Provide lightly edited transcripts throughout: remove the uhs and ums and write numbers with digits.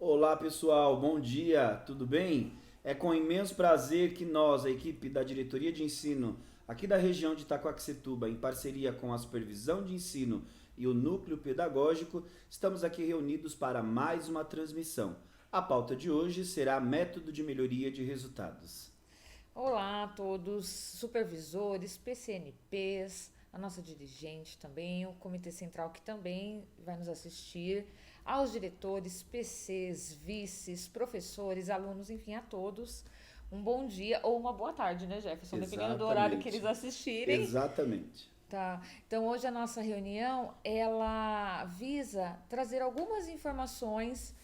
Olá pessoal, bom dia, tudo bem? É com imenso prazer que nós, a equipe da Diretoria de Ensino aqui da região de Itaquaquecetuba, em parceria com a Supervisão de Ensino e o Núcleo Pedagógico, estamos aqui reunidos para mais uma transmissão. A pauta de hoje será Método de Melhoria de Resultados. Olá a todos, supervisores, PCNPs, a nossa dirigente também, o Comitê Central que também vai nos assistir, aos diretores, PCs, vices, professores, alunos, enfim, a todos. Um bom dia ou uma boa tarde, né, Jefferson? Dependendo do horário que eles Exatamente, assistirem. exatamente. Tá. Então hoje a nossa reunião ela visa trazer algumas informações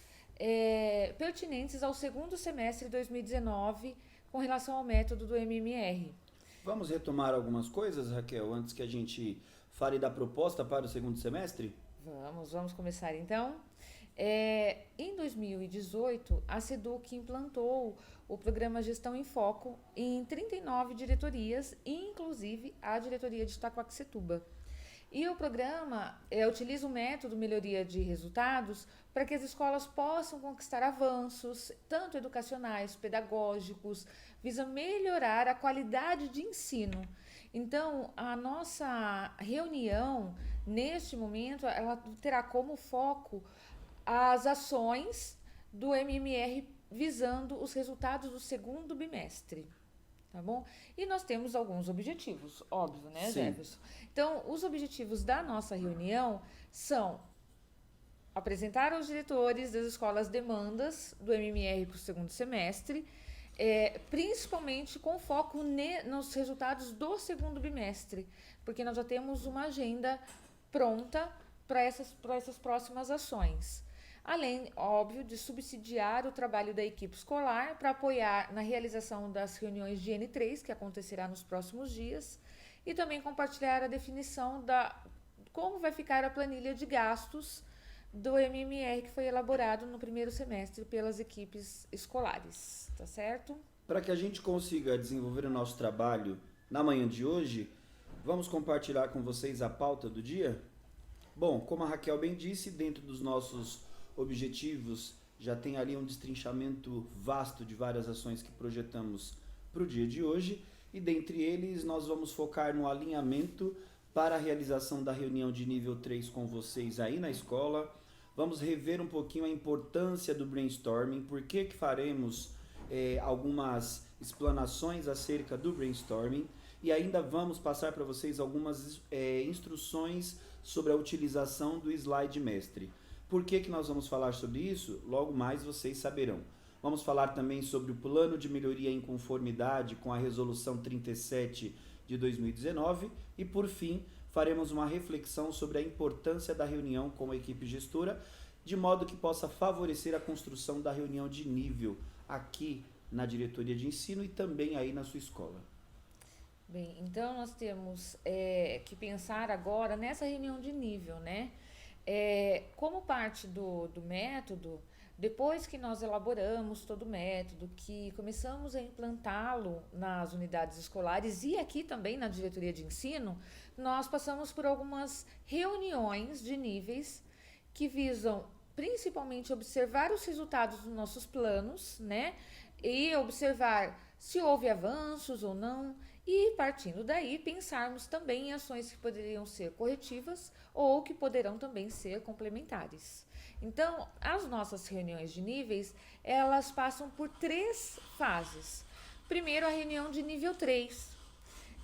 pertinentes ao segundo semestre de 2019 com relação ao método do MMR. Vamos retomar algumas coisas, Raquel, antes que a gente fale da proposta para o segundo semestre? Vamos começar então. Em 2018, a SEDUC implantou o programa Gestão em Foco em 39 diretorias, inclusive a diretoria de Itaquaquecetuba. E o programa utiliza o método melhoria de resultados para que as escolas possam conquistar avanços, tanto educacionais, pedagógicos, visa melhorar a qualidade de ensino. Então, a nossa reunião, neste momento, ela terá como foco as ações do MMR visando os resultados do segundo bimestre. Tá bom? E nós temos alguns objetivos, óbvio, né, Sim. Jefferson? Então, os objetivos da nossa reunião são apresentar aos diretores das escolas demandas do MMR para o segundo semestre, principalmente com foco nos resultados do segundo bimestre, porque nós já temos uma agenda pronta para essas próximas ações. Além, óbvio, de subsidiar o trabalho da equipe escolar para apoiar na realização das reuniões de N3, que acontecerá nos próximos dias, e também compartilhar a definição da como vai ficar a planilha de gastos do MMR que foi elaborado no primeiro semestre pelas equipes escolares, tá certo? Para que a gente consiga desenvolver o nosso trabalho na manhã de hoje, vamos compartilhar com vocês a pauta do dia? Bom, como a Raquel bem disse, dentro dos nossos objetivos já tem ali um destrinchamento vasto de várias ações que projetamos para o dia de hoje e dentre eles nós vamos focar no alinhamento para a realização da reunião de nível 3 com vocês aí na escola. Vamos rever um pouquinho a importância do brainstorming, por que faremos algumas explanações acerca do brainstorming e ainda vamos passar para vocês algumas instruções sobre a utilização do slide mestre. Por que nós vamos falar sobre isso? Logo mais vocês saberão. Vamos falar também sobre o plano de melhoria em conformidade com a resolução 37 de 2019 e por fim faremos uma reflexão sobre a importância da reunião com a equipe gestora, de modo que possa favorecer a construção da reunião de nível aqui na diretoria de ensino e também aí na sua escola. Bem, então nós temos que pensar agora nessa reunião de nível, né? Como parte do método, depois que nós elaboramos todo o método, que começamos a implantá-lo nas unidades escolares e aqui também na diretoria de ensino, nós passamos por algumas reuniões de níveis que visam principalmente observar os resultados dos nossos planos, né? E observar se houve avanços ou não, e partindo daí pensarmos também em ações que poderiam ser corretivas ou que poderão também ser complementares. Então, as nossas reuniões de níveis, elas passam por 3 fases. Primeiro, a reunião de nível 3.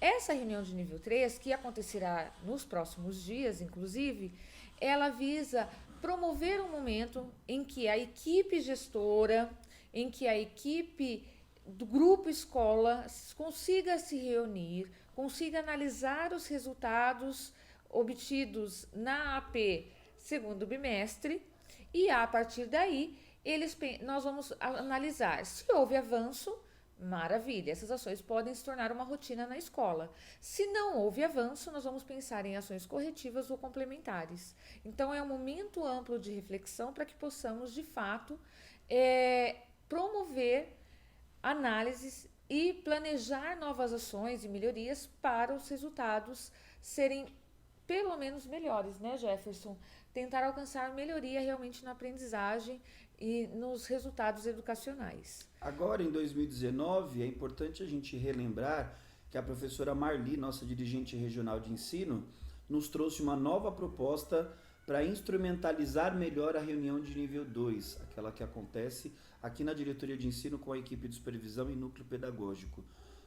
Essa reunião de nível 3, que acontecerá nos próximos dias, inclusive, ela visa promover um momento em que a equipe gestora, em que a equipe do grupo escola consiga se reunir, consiga analisar os resultados obtidos na AP segundo bimestre e a partir daí nós vamos analisar se houve avanço. Maravilha, essas ações podem se tornar uma rotina na escola. Se não houve avanço, nós vamos pensar em ações corretivas ou complementares. Então, é um momento amplo de reflexão para que possamos, de fato, promover análises e planejar novas ações e melhorias para os resultados serem pelo menos melhores, né, Jefferson? Tentar alcançar melhoria realmente na aprendizagem e nos resultados educacionais. Agora, em 2019, é importante a gente relembrar que a professora Marli, nossa dirigente regional de ensino, nos trouxe uma nova proposta para instrumentalizar melhor a reunião de nível 2, aquela que acontece aqui na diretoria de ensino com a equipe de supervisão e núcleo pedagógico.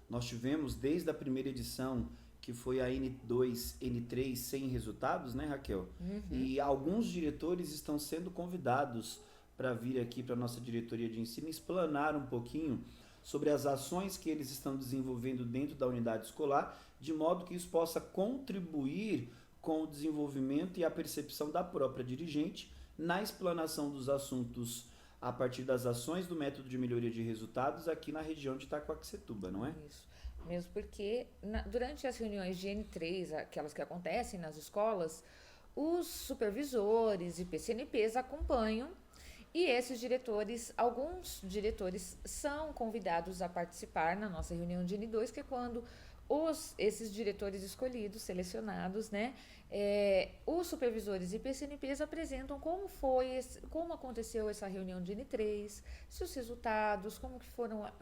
Nós tivemos desde a primeira edição, que foi a N2, N3 sem resultados, né, Raquel? E alguns diretores estão sendo convidados para vir aqui para a nossa diretoria de ensino explanar um pouquinho sobre as ações que eles estão desenvolvendo dentro da unidade escolar, de modo que isso possa contribuir com o desenvolvimento e a percepção da própria dirigente na explanação dos assuntos a partir das ações do método de melhoria de resultados aqui na região de Itaquaquecetuba, não é? Isso. Mesmo porque durante as reuniões de N3, aquelas que acontecem nas escolas, os supervisores e PCNPs acompanham e esses diretores, alguns diretores são convidados a participar na nossa reunião de N2, que é quando esses diretores escolhidos, selecionados, né, os supervisores e PCNPs apresentam como aconteceu essa reunião de N3, seus resultados,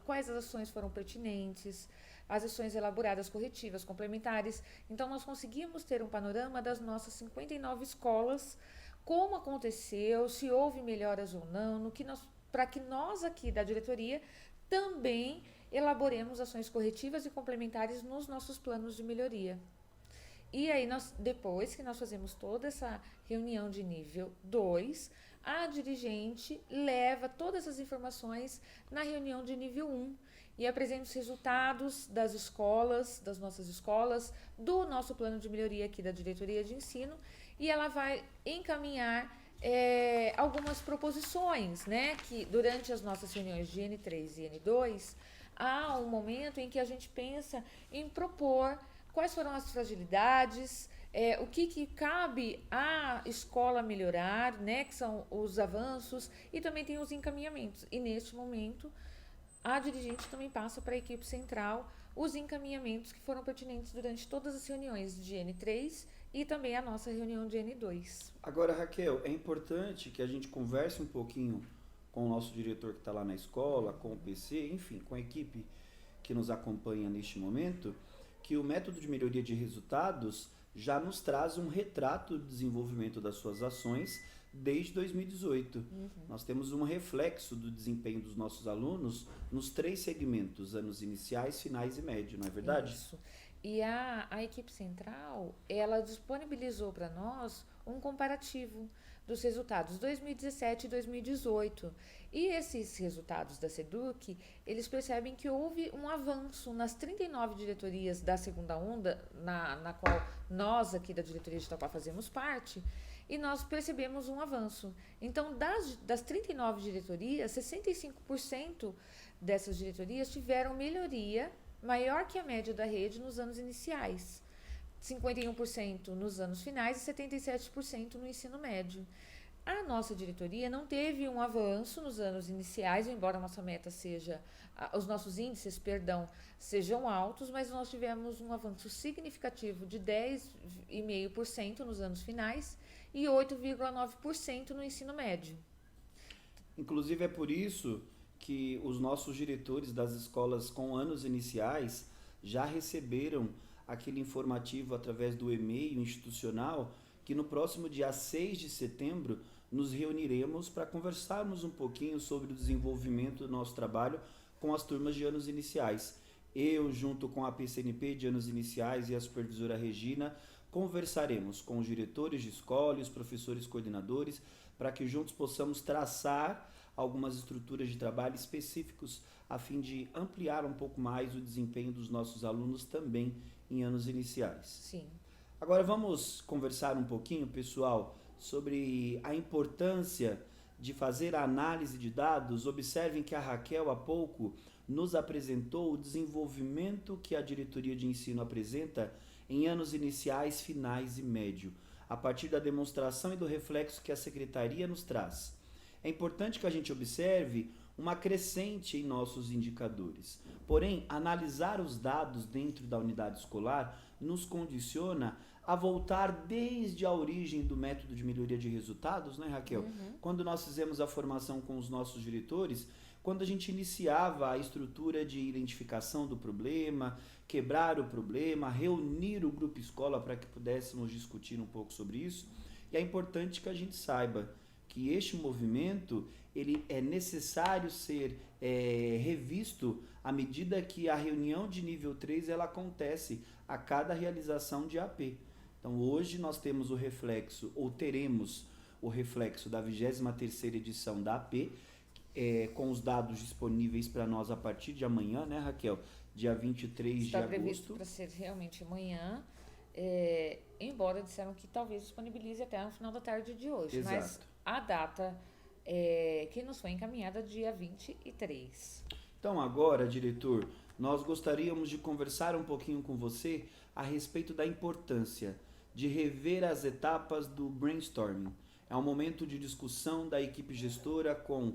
quais as ações foram pertinentes, as ações elaboradas corretivas, complementares. Então, nós conseguimos ter um panorama das nossas 59 escolas, como aconteceu, se houve melhoras ou não, para que nós aqui da diretoria também elaboremos ações corretivas e complementares nos nossos planos de melhoria. E aí, depois que nós fazemos toda essa reunião de nível 2, a dirigente leva todas essas informações na reunião de nível 1 e apresenta os resultados das escolas, das nossas escolas, do nosso plano de melhoria aqui da diretoria de ensino, e ela vai encaminhar algumas proposições, né, que durante as nossas reuniões de N3 e N2, há um momento em que a gente pensa em propor quais foram as fragilidades, o que cabe à escola melhorar, né, que são os avanços, e também tem os encaminhamentos. E neste momento, a dirigente também passa para a equipe central os encaminhamentos que foram pertinentes durante todas as reuniões de N3 e também a nossa reunião de N2. Agora, Raquel, é importante que a gente converse um pouquinho com o nosso diretor que está lá na escola, com o PC, enfim, com a equipe que nos acompanha neste momento, que o método de melhoria de resultados já nos traz um retrato do desenvolvimento das suas ações desde 2018. Nós temos um reflexo do desempenho dos nossos alunos nos 3 segmentos, anos iniciais, finais e médio, não é verdade? Isso. E a equipe central, ela disponibilizou para nós um comparativo dos resultados 2017 e 2018. E esses resultados da SEDUC, eles percebem que houve um avanço nas 39 diretorias da segunda onda, na qual nós aqui da diretoria de Itaquá fazemos parte, e nós percebemos um avanço. Então, das 39 diretorias, 65% dessas diretorias tiveram melhoria maior que a média da rede nos anos iniciais, 51% nos anos finais e 77% no ensino médio. A nossa diretoria não teve um avanço nos anos iniciais, embora a nossa meta seja, os nossos índices, sejam altos, mas nós tivemos um avanço significativo de 10,5% nos anos finais e 8,9% no ensino médio. Inclusive é por isso que os nossos diretores das escolas com anos iniciais já receberam aquele informativo através do e-mail institucional que no próximo dia 6 de setembro nos reuniremos para conversarmos um pouquinho sobre o desenvolvimento do nosso trabalho com as turmas de anos iniciais. Eu, junto com a PCNP de anos iniciais e a supervisora Regina, conversaremos com os diretores de escola e os professores coordenadores para que juntos possamos traçar algumas estruturas de trabalho específicos a fim de ampliar um pouco mais o desempenho dos nossos alunos também em anos iniciais. Sim. Agora vamos conversar um pouquinho, pessoal, sobre a importância de fazer a análise de dados. Observem que a Raquel há pouco nos apresentou o desenvolvimento que a diretoria de ensino apresenta em anos iniciais, finais e médio, a partir da demonstração e do reflexo que a secretaria nos traz. É importante que a gente observe uma crescente em nossos indicadores. Porém, analisar os dados dentro da unidade escolar nos condiciona a voltar desde a origem do método de melhoria de resultados, né, Raquel? Quando nós fizemos a formação com os nossos diretores, quando a gente iniciava a estrutura de identificação do problema, quebrar o problema, reunir o grupo escola para que pudéssemos discutir um pouco sobre isso. E é importante que a gente saiba que este movimento ele é necessário ser revisto à medida que a reunião de nível 3 ela acontece a cada realização de AP. Então hoje nós temos o reflexo, ou teremos o reflexo da 23ª edição da AP, com os dados disponíveis para nós a partir de amanhã, né, Raquel? Dia 23 de agosto. Está previsto para ser realmente amanhã, embora disseram que talvez disponibilize até no final da tarde de hoje. Exato. Mas a data que nos foi encaminhada dia 23. Então agora, diretor, nós gostaríamos de conversar um pouquinho com você a respeito da importância de rever as etapas do brainstorming. É um momento de discussão da equipe gestora com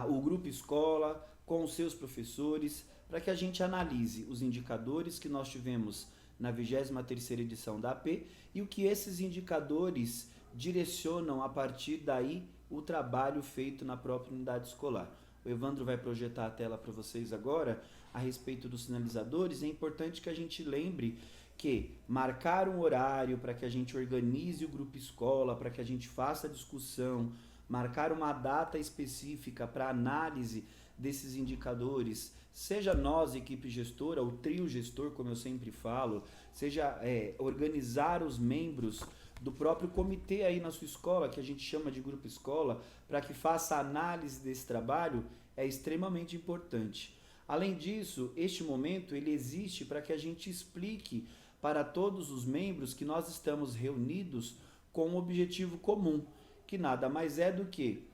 o grupo escola, com os seus professores, para que a gente analise os indicadores que nós tivemos na 23ª edição da AP e o que esses indicadores direcionam a partir daí o trabalho feito na própria unidade escolar. O Evandro vai projetar a tela para vocês agora a respeito dos sinalizadores. É importante que a gente lembre que marcar um horário para que a gente organize o grupo escola, para que a gente faça a discussão, marcar uma data específica para análise desses indicadores, seja nós, equipe gestora, o trio gestor, como eu sempre falo, seja organizar os membros do próprio comitê aí na sua escola, que a gente chama de grupo escola, para que faça a análise desse trabalho, é extremamente importante. Além disso, este momento ele existe para que a gente explique para todos os membros que nós estamos reunidos com um objetivo comum, que nada mais é do que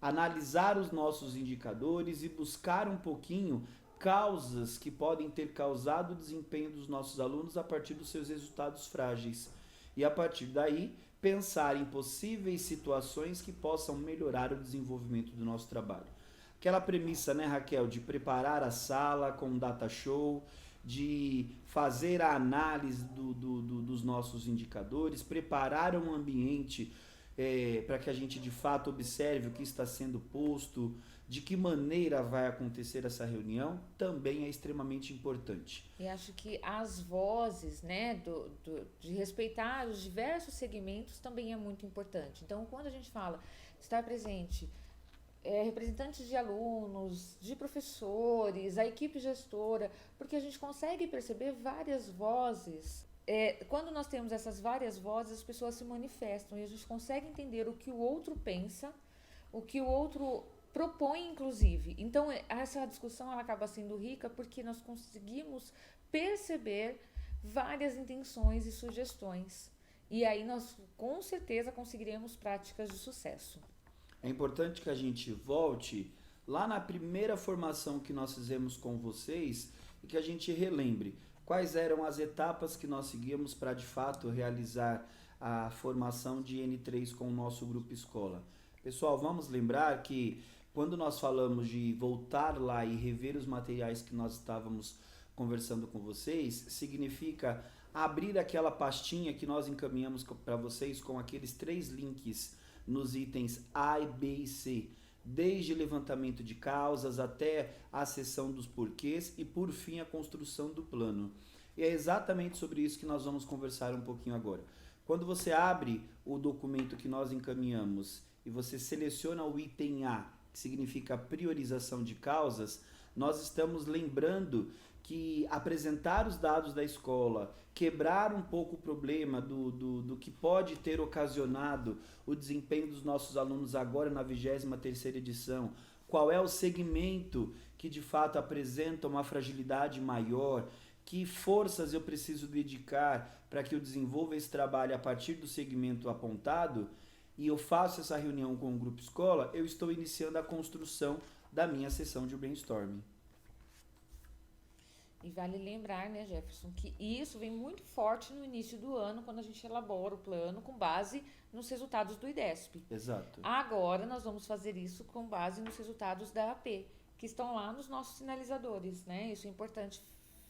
analisar os nossos indicadores e buscar um pouquinho causas que podem ter causado o desempenho dos nossos alunos a partir dos seus resultados frágeis. E a partir daí, pensar em possíveis situações que possam melhorar o desenvolvimento do nosso trabalho. Aquela premissa, né, Raquel, de preparar a sala com um data show, de fazer a análise dos nossos indicadores, preparar um ambiente para que a gente de fato observe o que está sendo posto, de que maneira vai acontecer essa reunião, também é extremamente importante. E acho que as vozes, né, de respeitar os diversos segmentos também é muito importante. Então, quando a gente fala estar presente, representantes de alunos, de professores, a equipe gestora, porque a gente consegue perceber várias vozes. Quando nós temos essas várias vozes, as pessoas se manifestam e a gente consegue entender o que o outro pensa, o que o outro propõe, inclusive. Então, essa discussão ela acaba sendo rica porque nós conseguimos perceber várias intenções e sugestões. E aí nós, com certeza, conseguiremos práticas de sucesso. É importante que a gente volte lá na primeira formação que nós fizemos com vocês e que a gente relembre quais eram as etapas que nós seguíamos para, de fato, realizar a formação de N3 com o nosso grupo escola. Pessoal, vamos lembrar que quando nós falamos de voltar lá e rever os materiais que nós estávamos conversando com vocês, significa abrir aquela pastinha que nós encaminhamos para vocês com aqueles 3 links nos itens A, B e C, desde levantamento de causas até a seção dos porquês e, por fim, a construção do plano. E é exatamente sobre isso que nós vamos conversar um pouquinho agora. Quando você abre o documento que nós encaminhamos e você seleciona o item A, que significa priorização de causas, nós estamos lembrando que apresentar os dados da escola, quebrar um pouco o problema do que pode ter ocasionado o desempenho dos nossos alunos agora na 23ª edição, qual é o segmento que de fato apresenta uma fragilidade maior, que forças eu preciso dedicar para que eu desenvolva esse trabalho a partir do segmento apontado, e eu faço essa reunião com o grupo escola, eu estou iniciando a construção da minha sessão de brainstorming. E vale lembrar, né, Jefferson, que isso vem muito forte no início do ano, quando a gente elabora o plano com base nos resultados do IDESP. Exato. Agora nós vamos fazer isso com base nos resultados da AP, que estão lá nos nossos sinalizadores, né? Isso é importante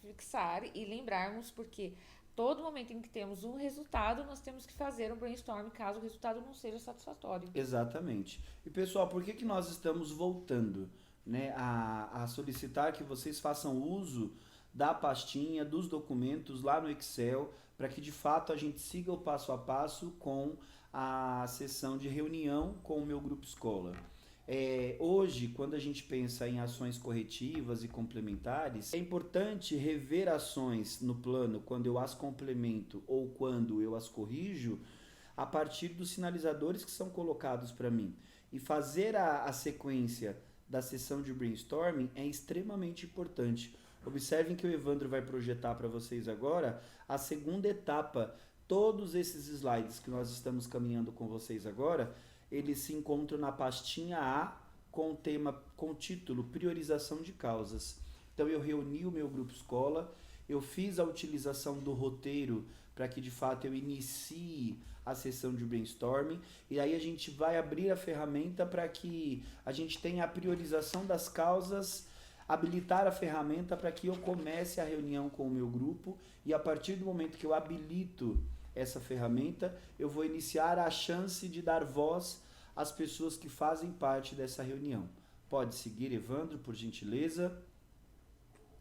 fixar e lembrarmos, porque todo momento em que temos um resultado, nós temos que fazer um brainstorm caso o resultado não seja satisfatório. Exatamente. E pessoal, por que nós estamos voltando, né, a solicitar que vocês façam uso da pastinha, dos documentos lá no Excel, para que de fato a gente siga o passo a passo com a sessão de reunião com o meu grupo escola. Hoje, quando a gente pensa em ações corretivas e complementares, é importante rever ações no plano quando eu as complemento ou quando eu as corrijo, a partir dos sinalizadores que são colocados para mim. E fazer a sequência da sessão de brainstorming é extremamente importante. Observem que o Evandro vai projetar para vocês agora a segunda etapa. Todos esses slides que nós estamos caminhando com vocês agora, eles se encontram na pastinha A com o tema, com o título Priorização de Causas. Então eu reuni o meu grupo escola, eu fiz a utilização do roteiro para que de fato eu inicie a sessão de brainstorming, e aí a gente vai abrir a ferramenta para que a gente tenha a priorização das causas, habilitar a ferramenta para que eu comece a reunião com o meu grupo, e a partir do momento que eu habilito essa ferramenta, eu vou iniciar a chance de dar voz às pessoas que fazem parte dessa reunião. Pode seguir, Evandro, por gentileza.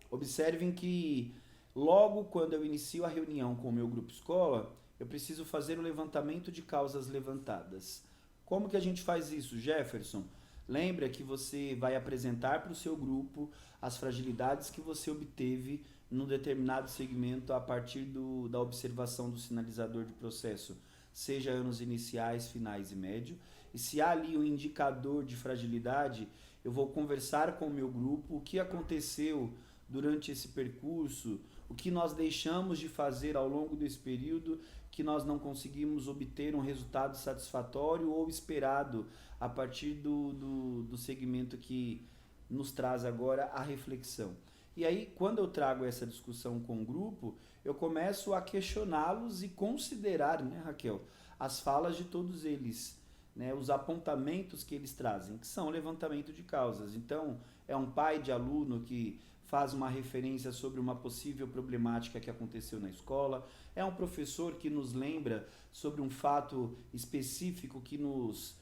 Observem que logo quando eu inicio a reunião com o meu grupo escola, eu preciso fazer o levantamento de causas levantadas. Como que a gente faz isso, Jefferson? Lembra que você vai apresentar para o seu grupo as fragilidades que você obteve num determinado segmento a partir da observação do sinalizador de processo, seja anos iniciais, finais e médio. E se há ali um indicador de fragilidade, eu vou conversar com o meu grupo o que aconteceu durante esse percurso, o que nós deixamos de fazer ao longo desse período, que nós não conseguimos obter um resultado satisfatório ou esperado a partir do segmento que nos traz agora a reflexão. E aí, quando eu trago essa discussão com o grupo, eu começo a questioná-los e considerar, né, Raquel, as falas de todos eles, né, os apontamentos que eles trazem, que são levantamento de causas. Então, é um pai de aluno que faz uma referência sobre uma possível problemática que aconteceu na escola, é um professor que nos lembra sobre um fato específico que nos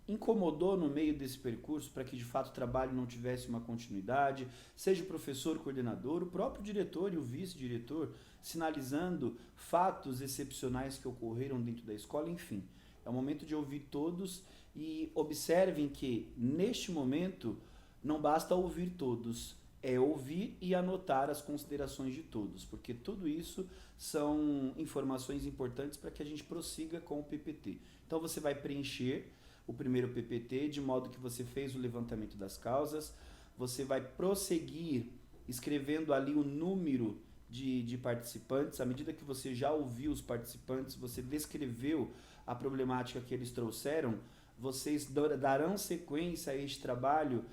incomodou no meio desse percurso para que de fato o trabalho não tivesse uma continuidade, seja o professor coordenador, o próprio diretor e o vice-diretor sinalizando fatos excepcionais que ocorreram dentro da escola, enfim. É o momento de ouvir todos e observem que neste momento não basta ouvir todos, é ouvir e anotar as considerações de todos, porque tudo isso são informações importantes para que a gente prossiga com o PPT. Então você vai preencher o primeiro PPT, de modo que você fez o levantamento das causas, você vai prosseguir escrevendo ali o número de participantes. À medida que você já ouviu os participantes, você descreveu a problemática que eles trouxeram, vocês darão sequência a este trabalho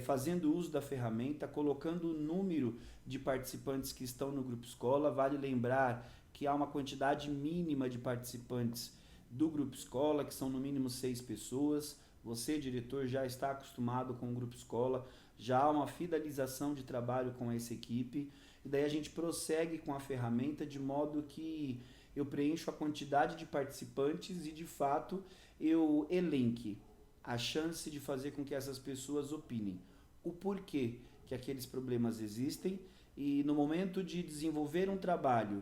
fazendo uso da ferramenta, colocando o número de participantes que estão no grupo escola. Vale lembrar que há uma quantidade mínima de participantes do grupo escola, que são no mínimo 6 pessoas. Você, diretor, já está acostumado com o grupo escola, já há uma fidelização de trabalho com essa equipe, e daí a gente prossegue com a ferramenta de modo que eu preencho a quantidade de participantes e, de fato, eu elenque a chance de fazer com que essas pessoas opinem o porquê que aqueles problemas existem, e no momento de desenvolver um trabalho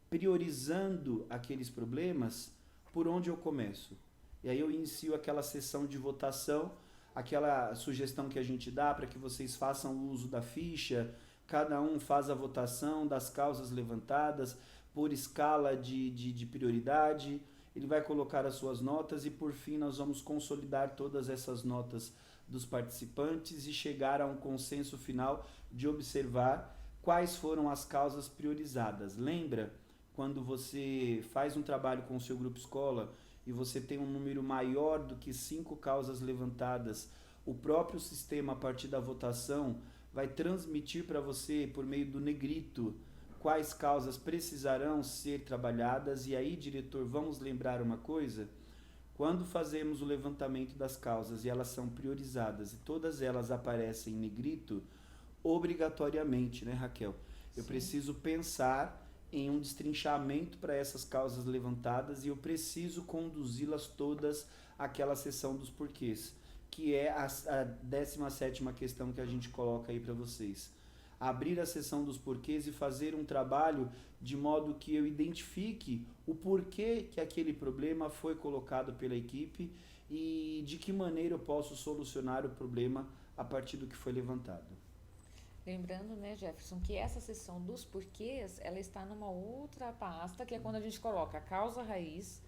priorizando aqueles problemas, por onde eu começo? E aí eu inicio aquela sessão de votação, aquela sugestão que a gente dá para que vocês façam uso da ficha, cada um faz a votação das causas levantadas por escala de prioridade, ele vai colocar as suas notas e por fim nós vamos consolidar todas essas notas dos participantes e chegar a um consenso final de observar quais foram as causas priorizadas. Lembra quando você faz um trabalho com o seu grupo escola e você tem um número maior do que 5 causas levantadas, o próprio sistema, a partir da votação, vai transmitir para você, por meio do negrito, quais causas precisarão ser trabalhadas. E aí, diretor, vamos lembrar uma coisa? Quando fazemos o levantamento das causas e elas são priorizadas e todas elas aparecem em negrito, obrigatoriamente, né, Raquel? Eu preciso pensar em um destrinchamento para essas causas levantadas e eu preciso conduzi-las todas àquela seção dos porquês, que é a 17ª questão que a gente coloca aí para vocês. Abrir a seção dos porquês e fazer um trabalho de modo que eu identifique o porquê que aquele problema foi colocado pela equipe e de que maneira eu posso solucionar o problema a partir do que foi levantado. Lembrando, né, Jefferson, que essa seção dos porquês, ela está numa outra pasta, que é quando a gente coloca a causa raiz,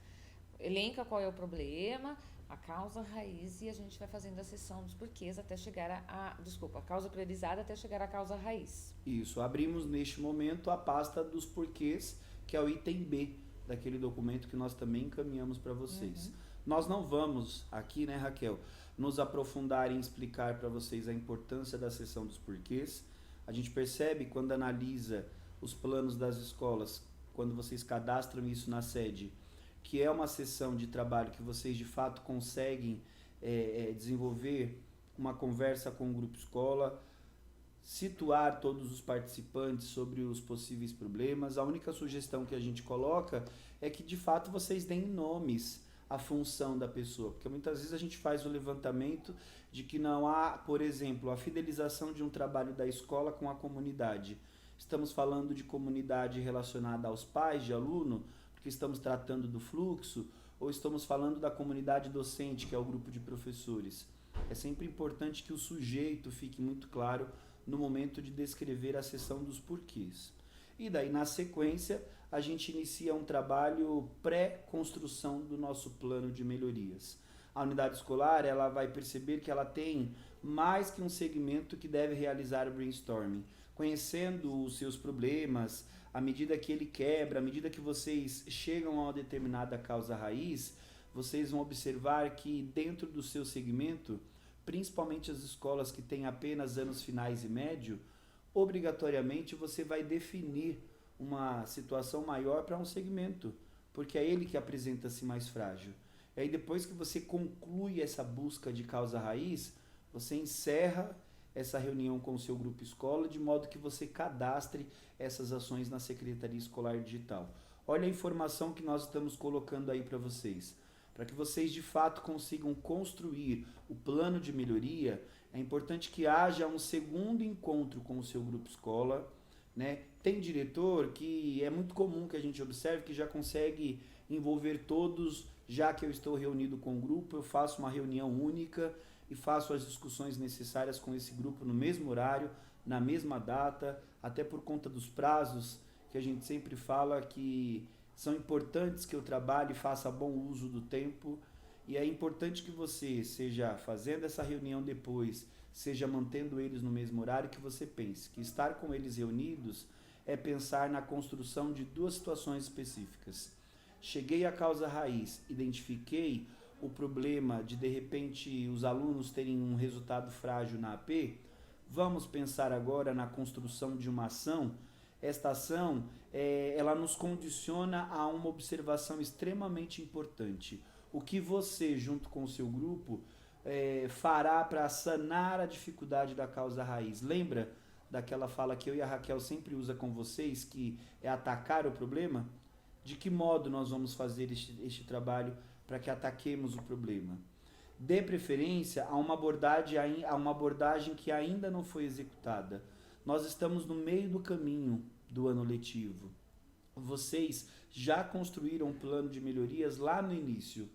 elenca qual é o problema, a causa raiz, e a gente vai fazendo a seção dos porquês até chegar a causa priorizada até chegar à causa raiz. Isso, abrimos neste momento a pasta dos porquês, que é o item B daquele documento que nós também encaminhamos para vocês. Nós não vamos aqui, né, Raquel, nos aprofundar em explicar para vocês a importância da seção dos porquês. A gente percebe quando analisa os planos das escolas, quando vocês cadastram isso na sede, que é uma sessão de trabalho que vocês de fato conseguem desenvolver uma conversa com o grupo escola, situar todos os participantes sobre os possíveis problemas. A única sugestão que a gente coloca é que de fato vocês deem nomes à função da pessoa, porque muitas vezes a gente faz o levantamento de que não há, por exemplo, a fidelização de um trabalho da escola com a comunidade. Estamos falando de comunidade relacionada aos pais de aluno, porque estamos tratando do fluxo, ou estamos falando da comunidade docente, que é o grupo de professores. É sempre importante que o sujeito fique muito claro no momento de descrever a seção dos porquês. E daí, na sequência, a gente inicia um trabalho pré-construção do nosso plano de melhorias. A unidade escolar, ela vai perceber que ela tem mais que um segmento que deve realizar o brainstorming. Conhecendo os seus problemas, à medida que ele quebra, à medida que vocês chegam a uma determinada causa raiz, vocês vão observar que dentro do seu segmento, principalmente as escolas que têm apenas anos finais e médio, obrigatoriamente você vai definir uma situação maior para um segmento, porque é ele que apresenta-se mais frágil. E aí depois que você conclui essa busca de causa raiz, você encerra essa reunião com o seu grupo escola, de modo que você cadastre essas ações na Secretaria Escolar Digital. Olha a informação que nós estamos colocando aí para vocês. Para que vocês de fato consigam construir o plano de melhoria, é importante que haja um segundo encontro com o seu grupo escola, né? Tem diretor que é muito comum que a gente observe que já consegue envolver todos, já que eu estou reunido com o grupo, eu faço uma reunião única e faço as discussões necessárias com esse grupo no mesmo horário, na mesma data, até por conta dos prazos que a gente sempre fala que são importantes que eu trabalhe e faça bom uso do tempo, e é importante que você, seja fazendo essa reunião depois, seja mantendo eles no mesmo horário, que você pense que estar com eles reunidos é pensar na construção de duas situações específicas. Cheguei à causa raiz, identifiquei o problema de repente os alunos terem um resultado frágil na AP, vamos pensar agora na construção de uma ação. Esta ação, ela nos condiciona a uma observação extremamente importante. O que você, junto com o seu grupo, fará para sanar a dificuldade da causa raiz? Lembra daquela fala que eu e a Raquel sempre usa com vocês, que é atacar o problema? De que modo nós vamos fazer este trabalho para que ataquemos o problema? Dê preferência a uma abordagem que ainda não foi executada. Nós estamos no meio do caminho do ano letivo. Vocês já construíram um plano de melhorias lá no início.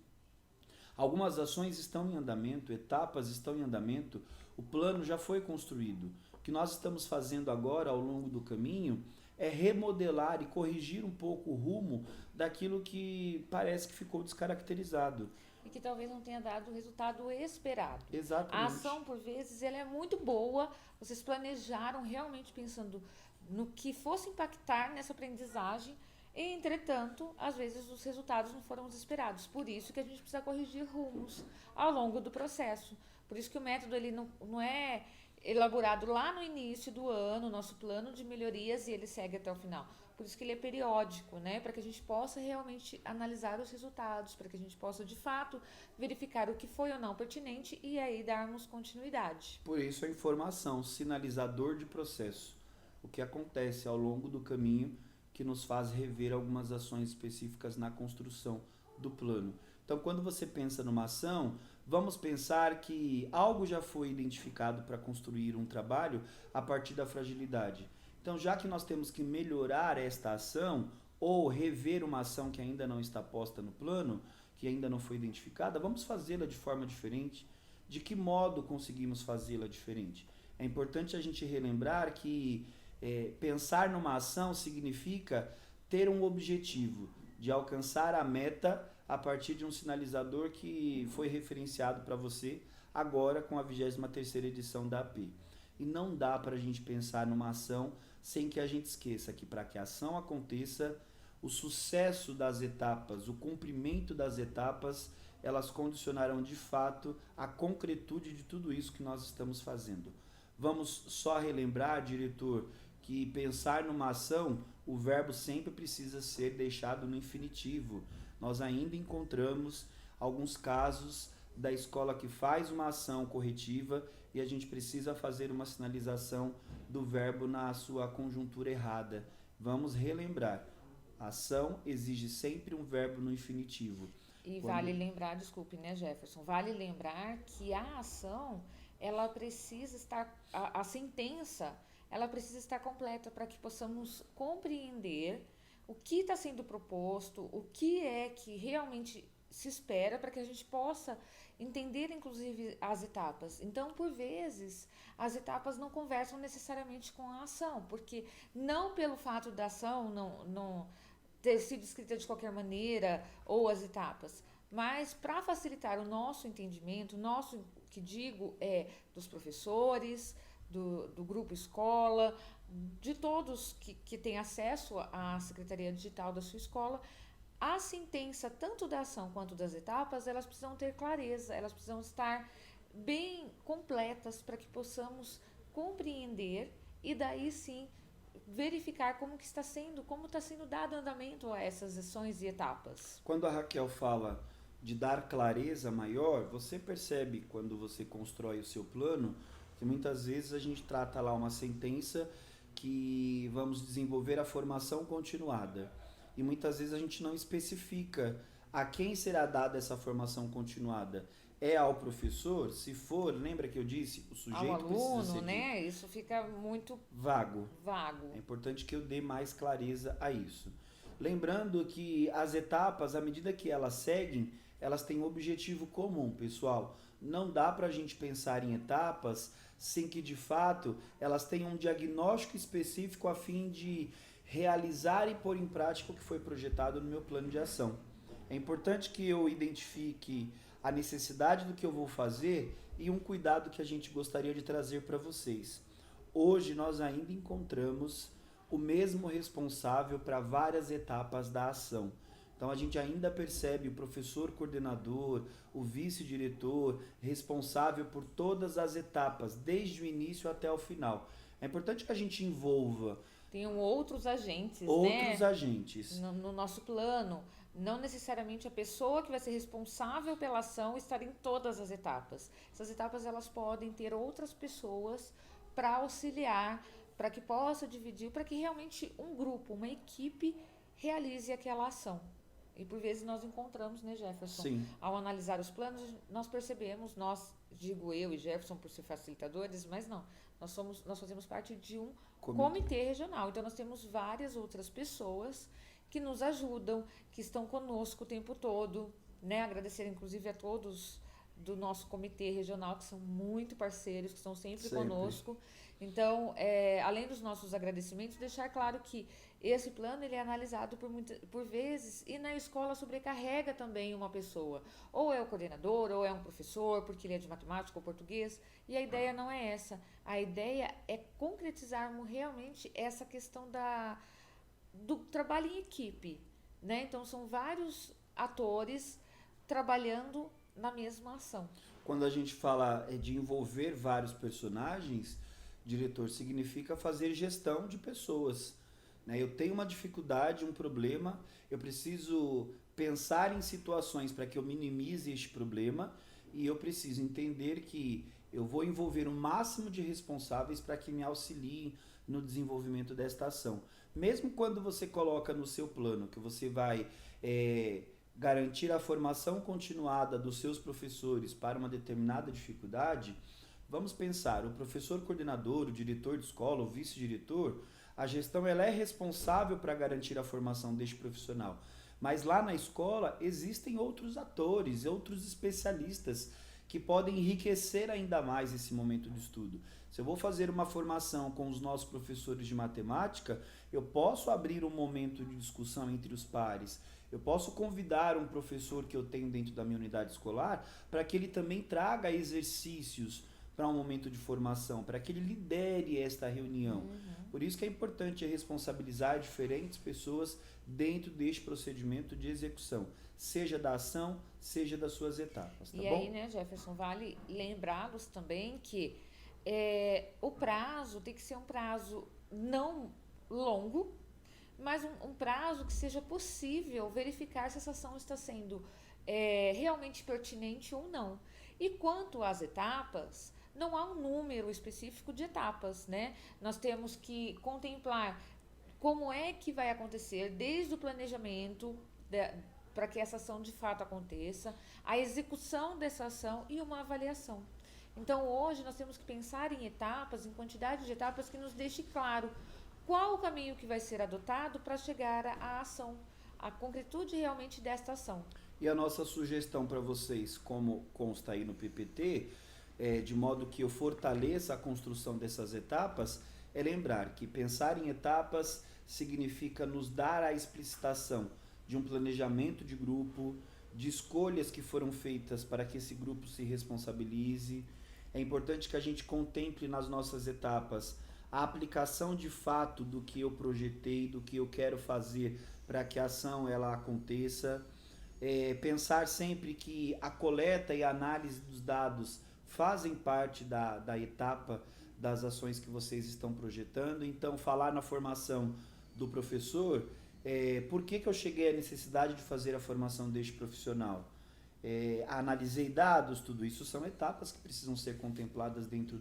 Algumas ações estão em andamento, etapas estão em andamento, o plano já foi construído. O que nós estamos fazendo agora ao longo do caminho é remodelar e corrigir um pouco o rumo daquilo que parece que ficou descaracterizado. E que talvez não tenha dado o resultado esperado. Exatamente. A ação, por vezes, ela é muito boa, vocês planejaram realmente pensando no que fosse impactar nessa aprendizagem, e, entretanto, às vezes os resultados não foram os esperados. Por isso que a gente precisa corrigir rumos ao longo do processo. Por isso que o método ele não é elaborado lá no início do ano, nosso plano de melhorias, e ele segue até o final. Por isso que ele é periódico, né? Para que a gente possa realmente analisar os resultados, para que a gente possa, de fato, verificar o que foi ou não pertinente e aí darmos continuidade. Por isso a informação, sinalizador de processo. O que acontece ao longo do caminho que nos faz rever algumas ações específicas na construção do plano. Então, quando você pensa numa ação, vamos pensar que algo já foi identificado para construir um trabalho a partir da fragilidade. Então, já que nós temos que melhorar esta ação ou rever uma ação que ainda não está posta no plano, que ainda não foi identificada, vamos fazê-la de forma diferente. De que modo conseguimos fazê-la diferente? É importante a gente relembrar que pensar numa ação significa ter um objetivo de alcançar a meta a partir de um sinalizador que foi referenciado para você agora com a 23ª edição da AP. E não dá para a gente pensar numa ação sem que a gente esqueça que para que a ação aconteça, o sucesso das etapas, o cumprimento das etapas, elas condicionarão de fato a concretude de tudo isso que nós estamos fazendo. Vamos só relembrar, diretor, que pensar numa ação, o verbo sempre precisa ser deixado no infinitivo. Nós ainda encontramos alguns casos da escola que faz uma ação corretiva e a gente precisa fazer uma sinalização do verbo na sua conjuntura errada. Vamos relembrar, a ação exige sempre um verbo no infinitivo. E vale lembrar, desculpe, né, Jefferson? Vale lembrar que a ação, ela precisa estar, a sentença, ela precisa estar completa para que possamos compreender o que está sendo proposto, o que é que realmente se espera para que a gente possa entender, inclusive, as etapas. Então, por vezes, as etapas não conversam necessariamente com a ação, porque não pelo fato da ação não ter sido escrita de qualquer maneira, ou as etapas, mas para facilitar o nosso entendimento, nosso, que digo, dos professores, do grupo escola, de todos que têm acesso à Secretaria Digital da sua escola, a sentença, tanto da ação quanto das etapas, elas precisam ter clareza, elas precisam estar bem completas para que possamos compreender e daí sim verificar como está sendo dado andamento a essas ações e etapas. Quando a Raquel fala de dar clareza maior, você percebe quando você constrói o seu plano que muitas vezes a gente trata lá uma sentença que vamos desenvolver a formação continuada. E muitas vezes a gente não especifica a quem será dada essa formação continuada. É ao professor? Se for, lembra que eu disse, o sujeito ao aluno, precisa ser né? Isso fica muito vago. É vago. importante que eu dê mais clareza a isso. Lembrando que as etapas, à medida que elas seguem, elas têm um objetivo comum, pessoal. Não dá para a gente pensar em etapas sem que, de fato, elas tenham um diagnóstico específico a fim de realizar e pôr em prática o que foi projetado no meu plano de ação. É importante que eu identifique a necessidade do que eu vou fazer e um cuidado que a gente gostaria de trazer para vocês. Hoje nós ainda encontramos o mesmo responsável para várias etapas da ação. Então a gente ainda percebe o professor coordenador, o vice-diretor, responsável por todas as etapas, desde o início até o final. É importante que a gente envolva Tenham outros agentes, outros né? agentes. No nosso plano, não necessariamente a pessoa que vai ser responsável pela ação estar em todas as etapas. Essas etapas elas podem ter outras pessoas para auxiliar, para que possa dividir, para que realmente um grupo, uma equipe realize aquela ação. E por vezes nós encontramos, né, Jefferson? Sim. Ao analisar os planos, nós percebemos, digo eu e Jefferson por ser facilitadores, mas não, nós fazemos parte de um comitê regional. Então nós temos várias outras pessoas que nos ajudam, que estão conosco o tempo todo, né? Agradecer inclusive a todos do nosso comitê regional, que são muito parceiros, que estão sempre conosco. Então, além dos nossos agradecimentos, deixar claro que esse plano ele é analisado por vezes e na escola sobrecarrega também uma pessoa. Ou é o coordenador, ou é um professor, porque ele é de matemática ou português. E a ideia não é essa. A ideia é concretizarmos realmente essa questão do trabalho em equipe, né? Então, são vários atores trabalhando na mesma ação. quando a gente fala de envolver vários personagens, diretor, significa fazer gestão de pessoas, né? Eu tenho uma dificuldade, um problema, eu preciso pensar em situações para que eu minimize este problema e eu preciso entender que eu vou envolver o máximo de responsáveis para que me auxiliem no desenvolvimento desta ação. Mesmo quando você coloca no seu plano que você vai garantir a formação continuada dos seus professores para uma determinada dificuldade, vamos pensar, o professor coordenador, o diretor de escola, o vice-diretor, a gestão ela é responsável para garantir a formação deste profissional. Mas lá na escola existem outros atores, outros especialistas que podem enriquecer ainda mais esse momento de estudo. Se eu vou fazer uma formação com os nossos professores de matemática, eu posso abrir um momento de discussão entre os pares. Eu posso convidar um professor que eu tenho dentro da minha unidade escolar para que ele também traga exercícios para um momento de formação, para que ele lidere esta reunião. Por isso que é importante responsabilizar diferentes pessoas dentro deste procedimento de execução, seja da ação, seja das suas etapas, tá bom? E aí, né, Jefferson, vale lembrá-los também que o prazo tem que ser um prazo não longo, mas um prazo que seja possível verificar se essa ação está sendo realmente pertinente ou não. E quanto às etapas, não há um número específico de etapas, né? Nós temos que contemplar como é que vai acontecer desde o planejamento para que essa ação de fato aconteça, a execução dessa ação e uma avaliação. Então, hoje nós temos que pensar em etapas, em quantidade de etapas que nos deixe claro qual o caminho que vai ser adotado para chegar à ação, à concretude realmente desta ação. E a nossa sugestão para vocês, como consta aí no PPT, de modo que eu fortaleça a construção dessas etapas, é lembrar que pensar em etapas significa nos dar a explicitação de um planejamento de grupo, de escolhas que foram feitas para que esse grupo se responsabilize. É importante que a gente contemple nas nossas etapas a aplicação de fato do que eu projetei, do que eu quero fazer para que a ação ela aconteça. Pensar sempre que a coleta e a análise dos dados fazem parte da etapa das ações que vocês estão projetando. Então, falar na formação do professor, por que eu cheguei à necessidade de fazer a formação deste profissional? Analisei dados, tudo isso são etapas que precisam ser contempladas dentro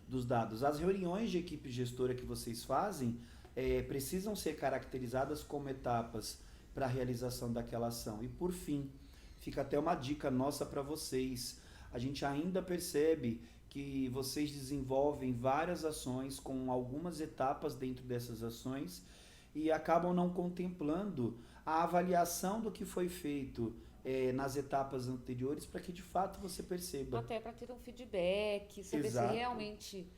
dos dados. As reuniões de equipe gestora que vocês fazem precisam ser caracterizadas como etapas para a realização daquela ação. E por fim, fica até uma dica nossa para vocês. A gente ainda percebe que vocês desenvolvem várias ações com algumas etapas dentro dessas ações e acabam não contemplando a avaliação do que foi feito nas etapas anteriores para que de fato você perceba. Até para ter um feedback, saber Exato. se realmente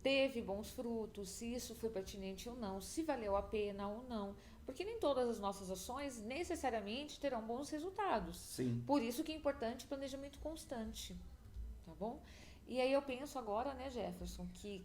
teve bons frutos, se isso foi pertinente ou não, se valeu a pena ou não. Porque nem todas as nossas ações necessariamente terão bons resultados. Sim. Por isso que é importante o planejamento constante, tá bom? E aí eu penso agora, né, Jefferson, que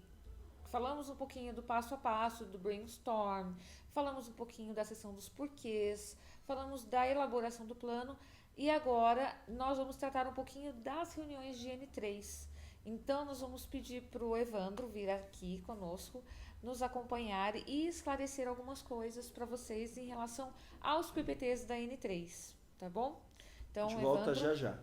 falamos um pouquinho do passo a passo, do brainstorm, falamos um pouquinho da sessão dos porquês, falamos da elaboração do plano e agora nós vamos tratar um pouquinho das reuniões de N3. Então, nós vamos pedir para o Evandro vir aqui conosco, nos acompanhar e esclarecer algumas coisas para vocês em relação aos PPTs da N3, tá bom? Então, A gente volta Evandro, já já.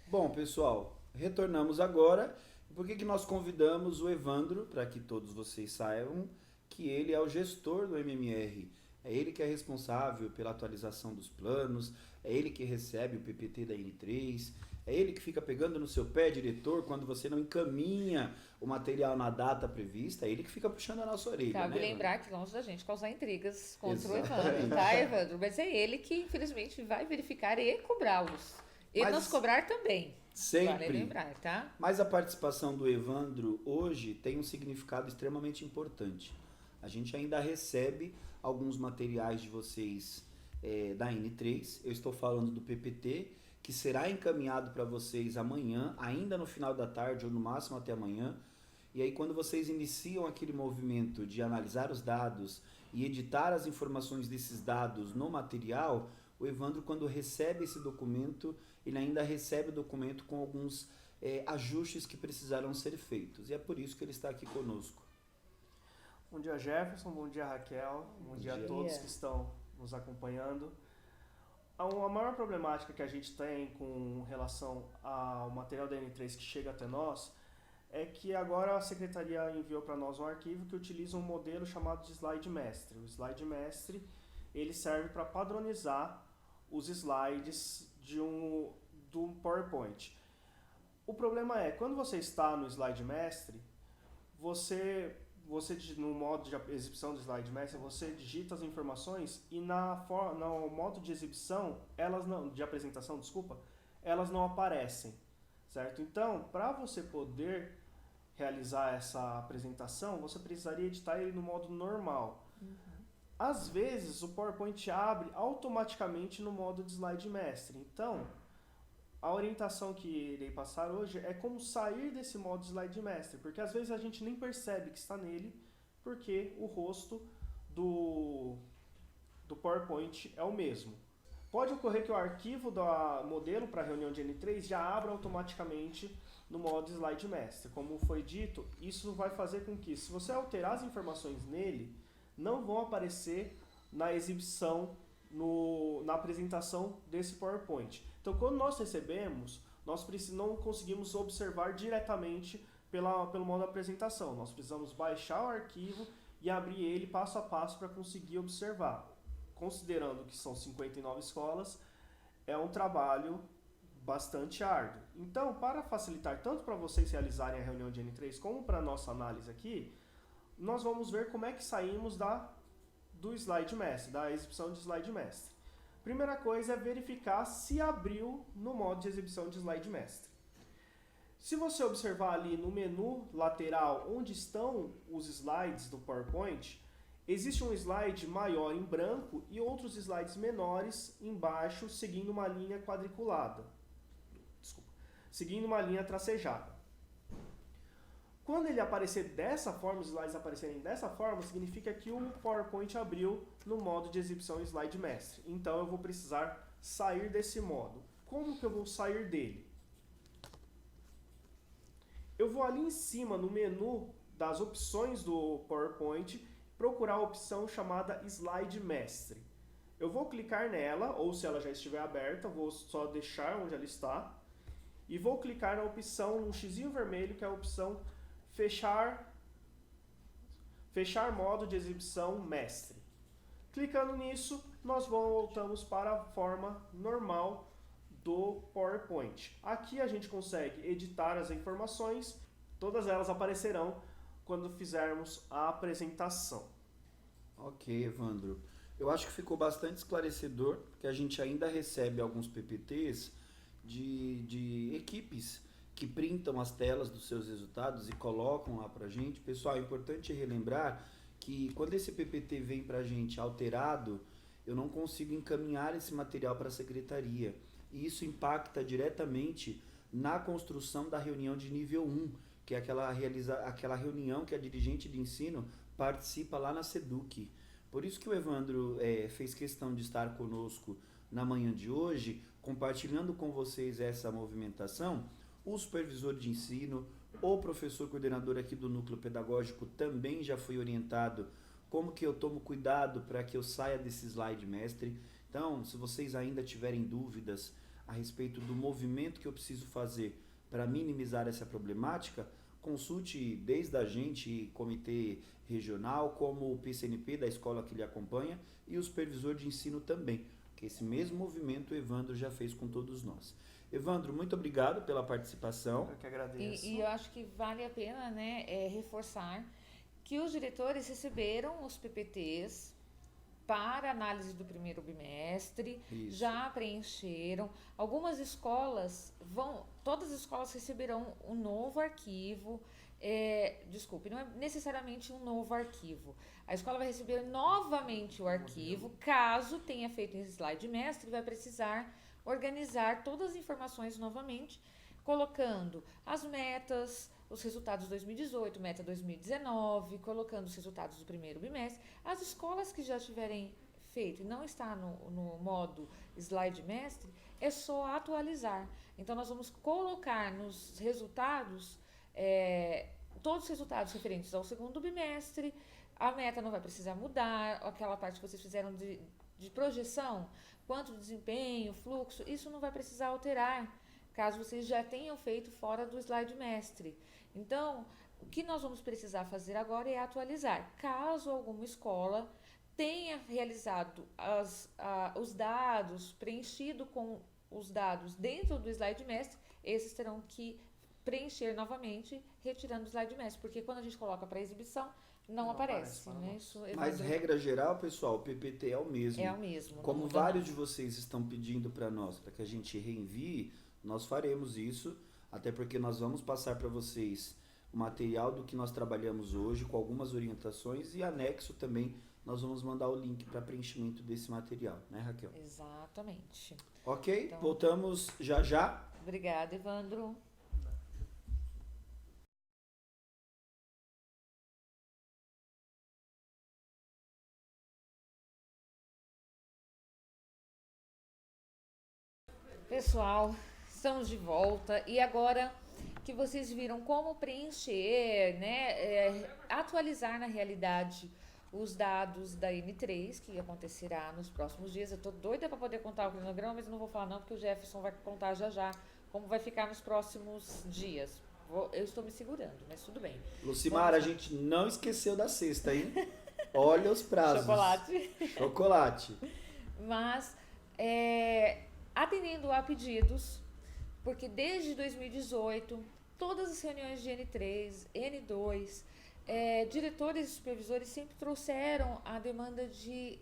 Bom, pessoal, retornamos agora. Por que nós convidamos o Evandro, para que todos vocês saibam que ele é o gestor do MMR. É ele que é responsável pela atualização dos planos, é ele que recebe o PPT da N3, é ele que fica pegando no seu pé, diretor, quando você não encaminha o material na data prevista, é ele que fica puxando a nossa orelha. cabe né, lembrar que longe da gente causar intrigas contra o Exatamente. Evandro, tá, Evandro? Mas é ele que, infelizmente, vai verificar e cobrá-los. E Mas nos cobrar também. Sempre. Vale lembrar, tá? Mas a participação do Evandro hoje tem um significado extremamente importante. A gente ainda recebe alguns materiais de vocês da N3. Eu estou falando do PPT, que será encaminhado para vocês amanhã, ainda no final da tarde ou no máximo até amanhã. E aí quando vocês iniciam aquele movimento de analisar os dados e editar as informações desses dados no material, O Evandro, quando recebe esse documento, ele ainda recebe o documento com alguns ajustes que precisaram ser feitos. E é por isso que ele está aqui conosco. Bom dia, Jefferson. Bom dia, Raquel. Bom dia a todos que estão nos acompanhando. A maior problemática que a gente tem com relação ao material da N3 que chega até nós é que agora a Secretaria enviou para nós um arquivo que utiliza um modelo chamado de Slide Mestre. O Slide Mestre ele serve para padronizar os slides do PowerPoint. O problema é, quando você está no Slide Mestre, você no modo de exibição do Slide Mestre, você digita as informações e no modo de exibição, de apresentação, elas não aparecem, certo? Então, para você poder realizar essa apresentação, você precisaria editar ele no modo normal. Às vezes, o PowerPoint abre automaticamente no modo de Slide Mestre. Então, a orientação que irei passar hoje é como sair desse modo Slide Mestre, porque às vezes a gente nem percebe que está nele, porque o rosto do PowerPoint é o mesmo. Pode ocorrer que o arquivo do modelo para a reunião de N3 já abra automaticamente no modo Slide Mestre. Como foi dito, isso vai fazer com que, se você alterar as informações nele, não vão aparecer na exibição, na apresentação desse PowerPoint. Então, quando nós recebemos, nós não conseguimos observar diretamente pelo modo de apresentação. Nós precisamos baixar o arquivo e abrir ele passo a passo para conseguir observar. Considerando que são 59 escolas, é um trabalho bastante árduo. Então, para facilitar tanto para vocês realizarem a reunião de N3 como para a nossa análise aqui, nós vamos ver como é que saímos do Slide Mestre, da exibição de Slide Mestre. Primeira coisa é verificar se abriu no modo de exibição de Slide Mestre. Se você observar ali no menu lateral onde estão os slides do PowerPoint, existe um slide maior em branco e outros slides menores embaixo, seguindo uma linha quadriculada. Seguindo uma linha tracejada. Quando ele aparecer dessa forma, os slides aparecerem dessa forma, significa que o PowerPoint abriu no modo de exibição Slide Mestre. Então eu vou precisar sair desse modo. Como que eu vou sair dele? Eu vou ali em cima no menu das opções do PowerPoint procurar a opção chamada Slide Mestre. Eu vou clicar nela, ou se ela já estiver aberta, vou só deixar onde ela está. E vou clicar na opção, no xizinho vermelho, que é a opção Fechar modo de exibição mestre. Clicando nisso, nós voltamos para a forma normal do PowerPoint. Aqui a gente consegue editar as informações, todas elas aparecerão quando fizermos a apresentação. Ok, Evandro. Eu acho que ficou bastante esclarecedor, porque a gente ainda recebe alguns PPTs de equipes que printam as telas dos seus resultados e colocam lá pra gente. Pessoal, é importante relembrar que quando esse PPT vem pra gente alterado, eu não consigo encaminhar esse material para a secretaria. E isso impacta diretamente na construção da reunião de nível 1, que é aquela reunião que a dirigente de ensino participa lá na SEDUC. Por isso que o Evandro fez questão de estar conosco na manhã de hoje, compartilhando com vocês essa movimentação. O supervisor de ensino, o professor coordenador aqui do núcleo pedagógico também já foi orientado como que eu tomo cuidado para que eu saia desse slide mestre. Então, se vocês ainda tiverem dúvidas a respeito do movimento que eu preciso fazer para minimizar essa problemática, consulte desde a gente, comitê regional, como o PCNP da escola que lhe acompanha e o supervisor de ensino também, que esse mesmo movimento o Evandro já fez com todos nós. Evandro, muito obrigado pela participação. Eu que agradeço. E eu acho que vale a pena, né, reforçar que os diretores receberam os PPTs para análise do primeiro bimestre, Isso. já preencheram. Algumas escolas todas as escolas receberão um novo arquivo. Desculpe, não é necessariamente um novo arquivo. A escola vai receber novamente o arquivo, caso tenha feito em slide mestre, vai precisar organizar todas as informações novamente, colocando as metas, os resultados 2018, meta 2019, colocando os resultados do primeiro bimestre. As escolas que já tiverem feito e não está no modo slide mestre, é só atualizar. Então, nós vamos colocar nos resultados, todos os resultados referentes ao segundo bimestre. A meta não vai precisar mudar, aquela parte que vocês fizeram de projeção, quanto de desempenho, fluxo, isso não vai precisar alterar, caso vocês já tenham feito fora do slide mestre. Então, o que nós vamos precisar fazer agora é atualizar. Caso alguma escola tenha realizado os dados, preenchido com os dados dentro do slide mestre, esses terão que preencher novamente, retirando o slide mestre, porque quando a gente coloca para exibição, não aparece, né? Mas regra geral, pessoal, o PPT é o mesmo. É o mesmo. Como vários de vocês estão pedindo para nós, para que a gente reenvie, nós faremos isso, até porque nós vamos passar para vocês o material do que nós trabalhamos hoje, com algumas orientações, e anexo também nós vamos mandar o link para preenchimento desse material, né, Raquel? Exatamente. Ok? Então, voltamos já já. Obrigada, Evandro. Pessoal, estamos de volta e agora que vocês viram como preencher, né, atualizar na realidade os dados da N3, que acontecerá nos próximos dias. Eu tô doida para poder contar o cronograma, mas eu não vou falar não, porque o Jefferson vai contar já já como vai ficar nos próximos dias. Eu estou me segurando, mas tudo bem. Lucimar, a gente não esqueceu da sexta, hein? Olha os prazos. Chocolate. Mas, atendendo a pedidos, porque desde 2018, todas as reuniões de N3, N2, diretores e supervisores sempre trouxeram a demanda de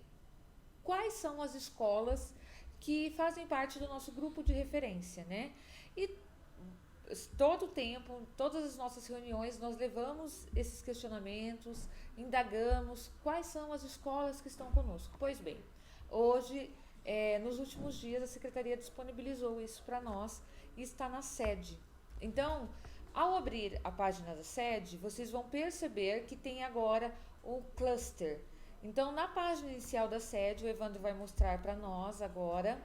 quais são as escolas que fazem parte do nosso grupo de referência, né? E todo o tempo, todas as nossas reuniões, nós levamos esses questionamentos, indagamos quais são as escolas que estão conosco. Pois bem, hoje, nos últimos dias, a Secretaria disponibilizou isso para nós e está na sede. Então, ao abrir a página da sede, vocês vão perceber que tem agora o cluster. Então, na página inicial da sede, o Evandro vai mostrar para nós agora,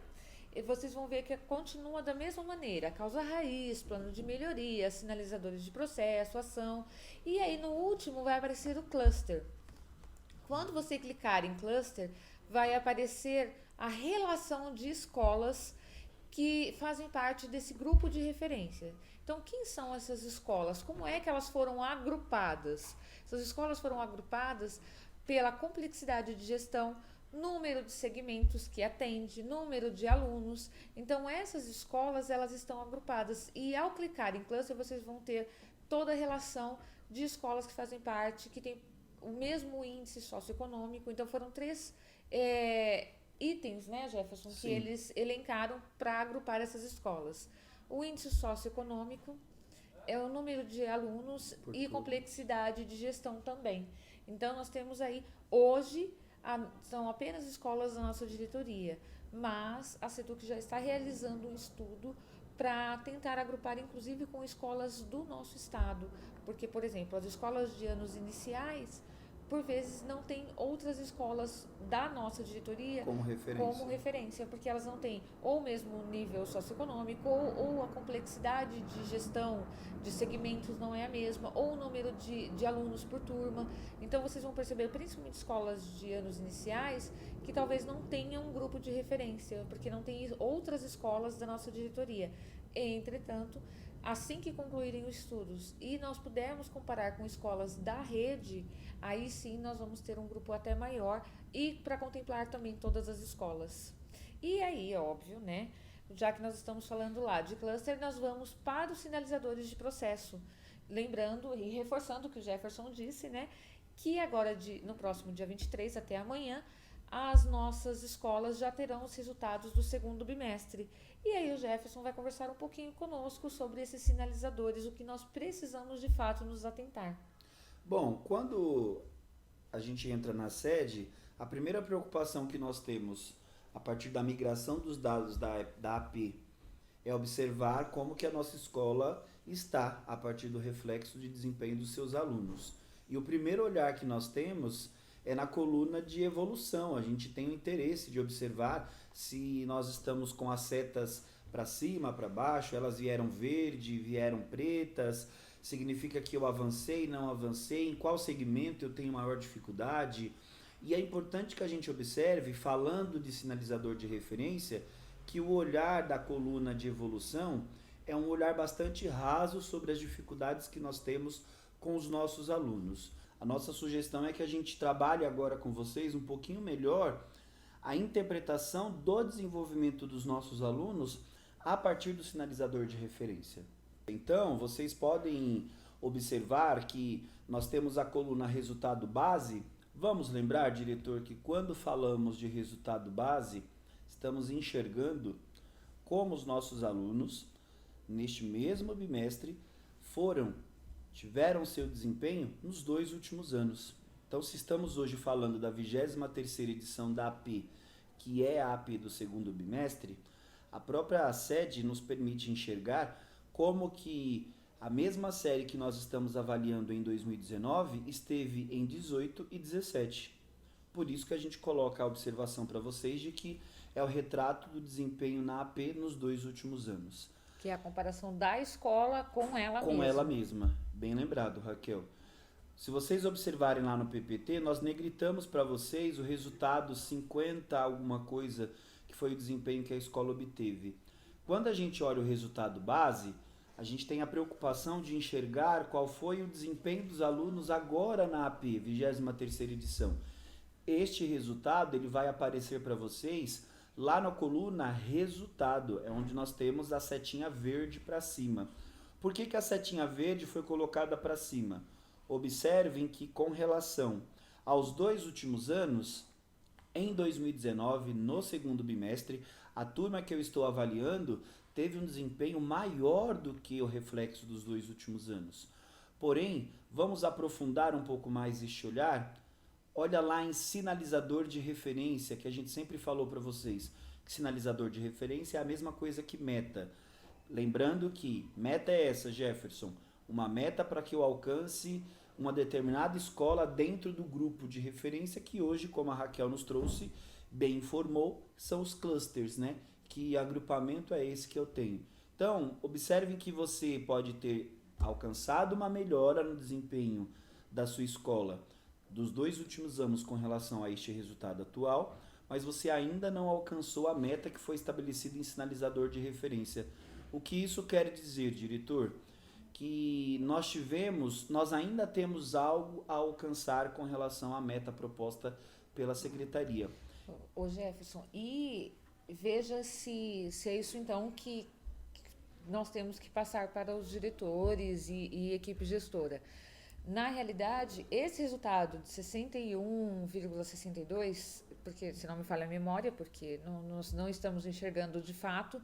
e vocês vão ver que continua da mesma maneira, causa raiz, plano de melhoria, sinalizadores de processo, ação, e aí no último vai aparecer o cluster. Quando você clicar em cluster, vai aparecer a relação de escolas que fazem parte desse grupo de referência. Então, quem são essas escolas? Como é que elas foram agrupadas? Essas escolas foram agrupadas pela complexidade de gestão, número de segmentos que atende, número de alunos. Então, essas escolas, elas estão agrupadas. E ao clicar em cluster, vocês vão ter toda a relação de escolas que fazem parte, que tem o mesmo índice socioeconômico. Então, foram 3 itens, né, Jefferson, que eles elencaram para agrupar essas escolas. O índice socioeconômico é o número de alunos e complexidade de gestão também. Então, nós temos aí, hoje, são apenas escolas da nossa diretoria, mas a SEDUC já está realizando um estudo para tentar agrupar, inclusive, com escolas do nosso estado. Porque, por exemplo, as escolas de anos iniciais, por vezes, não tem outras escolas da nossa diretoria como referência, porque elas não têm ou o mesmo nível socioeconômico, ou a complexidade de gestão de segmentos não é a mesma, ou o número de alunos por turma. Então, vocês vão perceber, principalmente escolas de anos iniciais, que talvez não tenham um grupo de referência, porque não tem outras escolas da nossa diretoria. Entretanto, assim que concluírem os estudos e nós pudermos comparar com escolas da rede, aí sim nós vamos ter um grupo até maior e para contemplar também todas as escolas. E aí, óbvio, né? Já que nós estamos falando lá de cluster, nós vamos para os sinalizadores de processo. Lembrando e reforçando o que o Jefferson disse, né? Que agora, no próximo dia 23 até amanhã, as nossas escolas já terão os resultados do segundo bimestre. E aí o Jefferson vai conversar um pouquinho conosco sobre esses sinalizadores, o que nós precisamos de fato nos atentar. Bom, quando a gente entra na sede, a primeira preocupação que nós temos a partir da migração dos dados da AP é observar como que a nossa escola está a partir do reflexo de desempenho dos seus alunos. E o primeiro olhar que nós temos é na coluna de evolução. A gente tem o interesse de observar se nós estamos com as setas para cima, para baixo, elas vieram verde, vieram pretas, significa que eu avancei, não avancei, em qual segmento eu tenho maior dificuldade. E é importante que a gente observe, falando de sinalizador de referência, que o olhar da coluna de evolução é um olhar bastante raso sobre as dificuldades que nós temos com os nossos alunos. A nossa sugestão é que a gente trabalhe agora com vocês um pouquinho melhor a interpretação do desenvolvimento dos nossos alunos a partir do sinalizador de referência. Então, vocês podem observar que nós temos a coluna resultado base. Vamos lembrar, diretor, que quando falamos de resultado base, estamos enxergando como os nossos alunos, neste mesmo bimestre, tiveram seu desempenho nos 2 últimos anos. Então, se estamos hoje falando da 23ª edição da AP, que é a AP do 2º bimestre, a própria sede nos permite enxergar como que a mesma série que nós estamos avaliando em 2019 esteve em 18 e 17. Por isso que a gente coloca a observação para vocês de que é o retrato do desempenho na AP nos 2 últimos anos. Que é a comparação da escola com ela mesma. Com ela mesma. Bem lembrado, Raquel. Se vocês observarem lá no PPT, nós negritamos para vocês o resultado 50 alguma coisa, que foi o desempenho que a escola obteve. Quando a gente olha o resultado base, a gente tem a preocupação de enxergar qual foi o desempenho dos alunos agora na AP, 23ª edição. Este resultado ele vai aparecer para vocês lá na coluna resultado, é onde nós temos a setinha verde para cima. Por que a setinha verde foi colocada para cima? Observem que com relação aos 2 últimos anos, em 2019, no 2º bimestre, a turma que eu estou avaliando teve um desempenho maior do que o reflexo dos 2 últimos anos. Porém, vamos aprofundar um pouco mais este olhar. Olha lá em sinalizador de referência, que a gente sempre falou para vocês, que sinalizador de referência é a mesma coisa que meta. Lembrando que meta é essa, Jefferson, uma meta para que eu alcance uma determinada escola dentro do grupo de referência que hoje, como a Raquel nos trouxe, bem informou, são os clusters, né? Que agrupamento é esse que eu tenho. Então, observem que você pode ter alcançado uma melhora no desempenho da sua escola dos 2 últimos anos com relação a este resultado atual, mas você ainda não alcançou a meta que foi estabelecida em sinalizador de referência. O que isso quer dizer, diretor? Que nós ainda temos algo a alcançar com relação à meta proposta pela secretaria. Ô Jefferson, e veja se é isso então que nós temos que passar para os diretores e equipe gestora. Na realidade, esse resultado de 61,62, porque se não me falha a memória, porque nós não estamos enxergando de fato,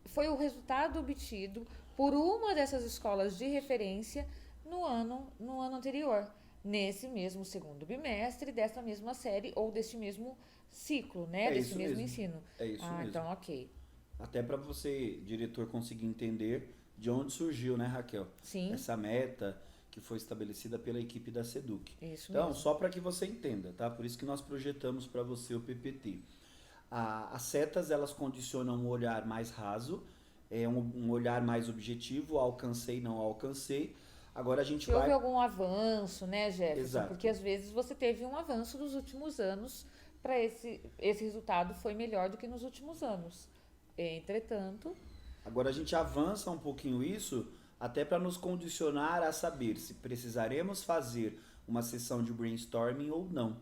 foi o resultado obtido por uma dessas escolas de referência no ano anterior, nesse mesmo 2º bimestre dessa mesma série ou desse mesmo ciclo, né? Desse mesmo ensino. É isso mesmo. Então, ok. Até para você, diretor, conseguir entender de onde surgiu, né, Raquel? Sim. Essa meta que foi estabelecida pela equipe da SEDUC. Isso então, mesmo. só para que você entenda, tá? Por isso que nós projetamos para você o PPT. As setas, elas condicionam um olhar mais raso, um olhar mais objetivo, alcancei, não alcancei. Agora a gente houve algum avanço, né, Jefferson? Exato. Porque às vezes você teve um avanço nos últimos anos, para esse resultado foi melhor do que nos últimos anos. Entretanto... Agora a gente avança um pouquinho isso, até para nos condicionar a saber se precisaremos fazer uma sessão de brainstorming ou não.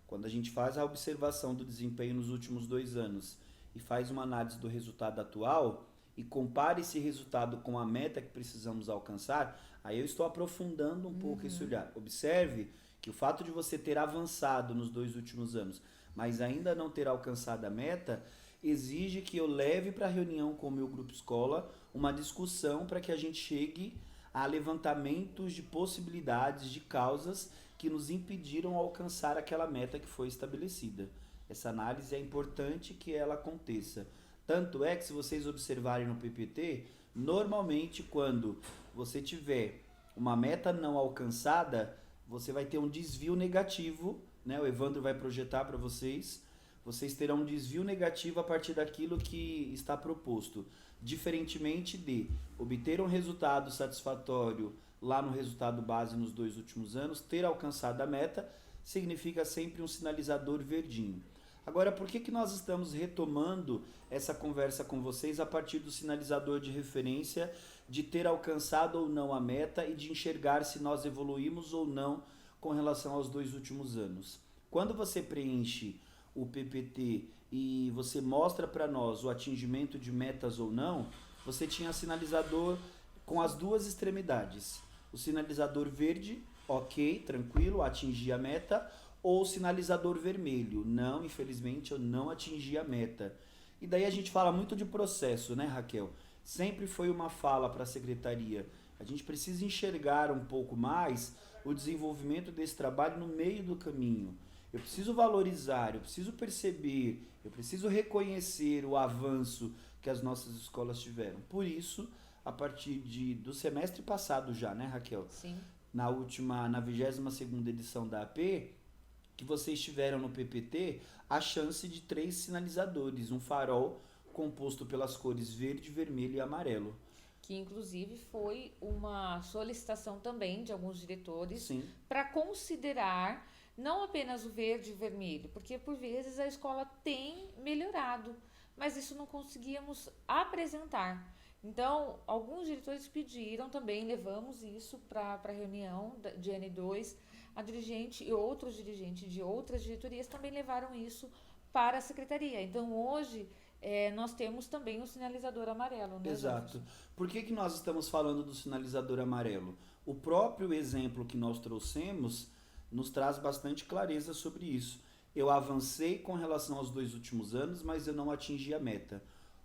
Quando a gente faz a observação do desempenho nos últimos 2 anos e faz uma análise do resultado atual e compara esse resultado com a meta que precisamos alcançar, aí eu estou aprofundando um pouco esse olhar. Observe que o fato de você ter avançado nos 2 últimos anos, mas ainda não ter alcançado a meta, exige que eu leve para a reunião com o meu grupo escola uma discussão para que a gente chegue a levantamentos de possibilidades, de causas que nos impediram alcançar aquela meta que foi estabelecida. Essa análise é importante que ela aconteça. Tanto é que, se vocês observarem no PPT, normalmente quando você tiver uma meta não alcançada, você vai ter um desvio negativo, né? O Evandro vai projetar para vocês. Vocês terão um desvio negativo a partir daquilo que está proposto. Diferentemente de obter um resultado satisfatório lá no resultado base nos 2 últimos anos, ter alcançado a meta, significa sempre um sinalizador verdinho. Agora, por que nós estamos retomando essa conversa com vocês a partir do sinalizador de referência, de ter alcançado ou não a meta e de enxergar se nós evoluímos ou não com relação aos 2 últimos anos? Quando você preenche o PPT e você mostra para nós o atingimento de metas ou não, você tinha sinalizador com as 2 extremidades. O sinalizador verde, ok, tranquilo, atingi a meta, ou o sinalizador vermelho, não, infelizmente eu não atingi a meta. E daí a gente fala muito de processo, né, Raquel? Sempre foi uma fala para a secretaria. A gente precisa enxergar um pouco mais o desenvolvimento desse trabalho no meio do caminho. Eu preciso valorizar, eu preciso perceber, eu preciso reconhecer o avanço que as nossas escolas tiveram. Por isso, a partir do semestre passado já, né, Raquel? Sim. Na 22ª edição da AP, que vocês tiveram no PPT a chance de 3 sinalizadores, um farol composto pelas cores verde, vermelho e amarelo. Que inclusive foi uma solicitação também de alguns diretores para considerar não apenas o verde e o vermelho, porque por vezes a escola tem melhorado, mas isso não conseguíamos apresentar. Então, alguns diretores pediram também, levamos isso para a reunião de N2, a dirigente e outros dirigentes de outras diretorias também levaram isso para a secretaria. Então, hoje, nós temos também o sinalizador amarelo, né? Exato. Jefferson? Por que nós estamos falando do sinalizador amarelo? O próprio exemplo que nós trouxemos nos traz bastante clareza sobre isso. Eu avancei com relação aos 2 últimos anos, mas eu não atingi a meta.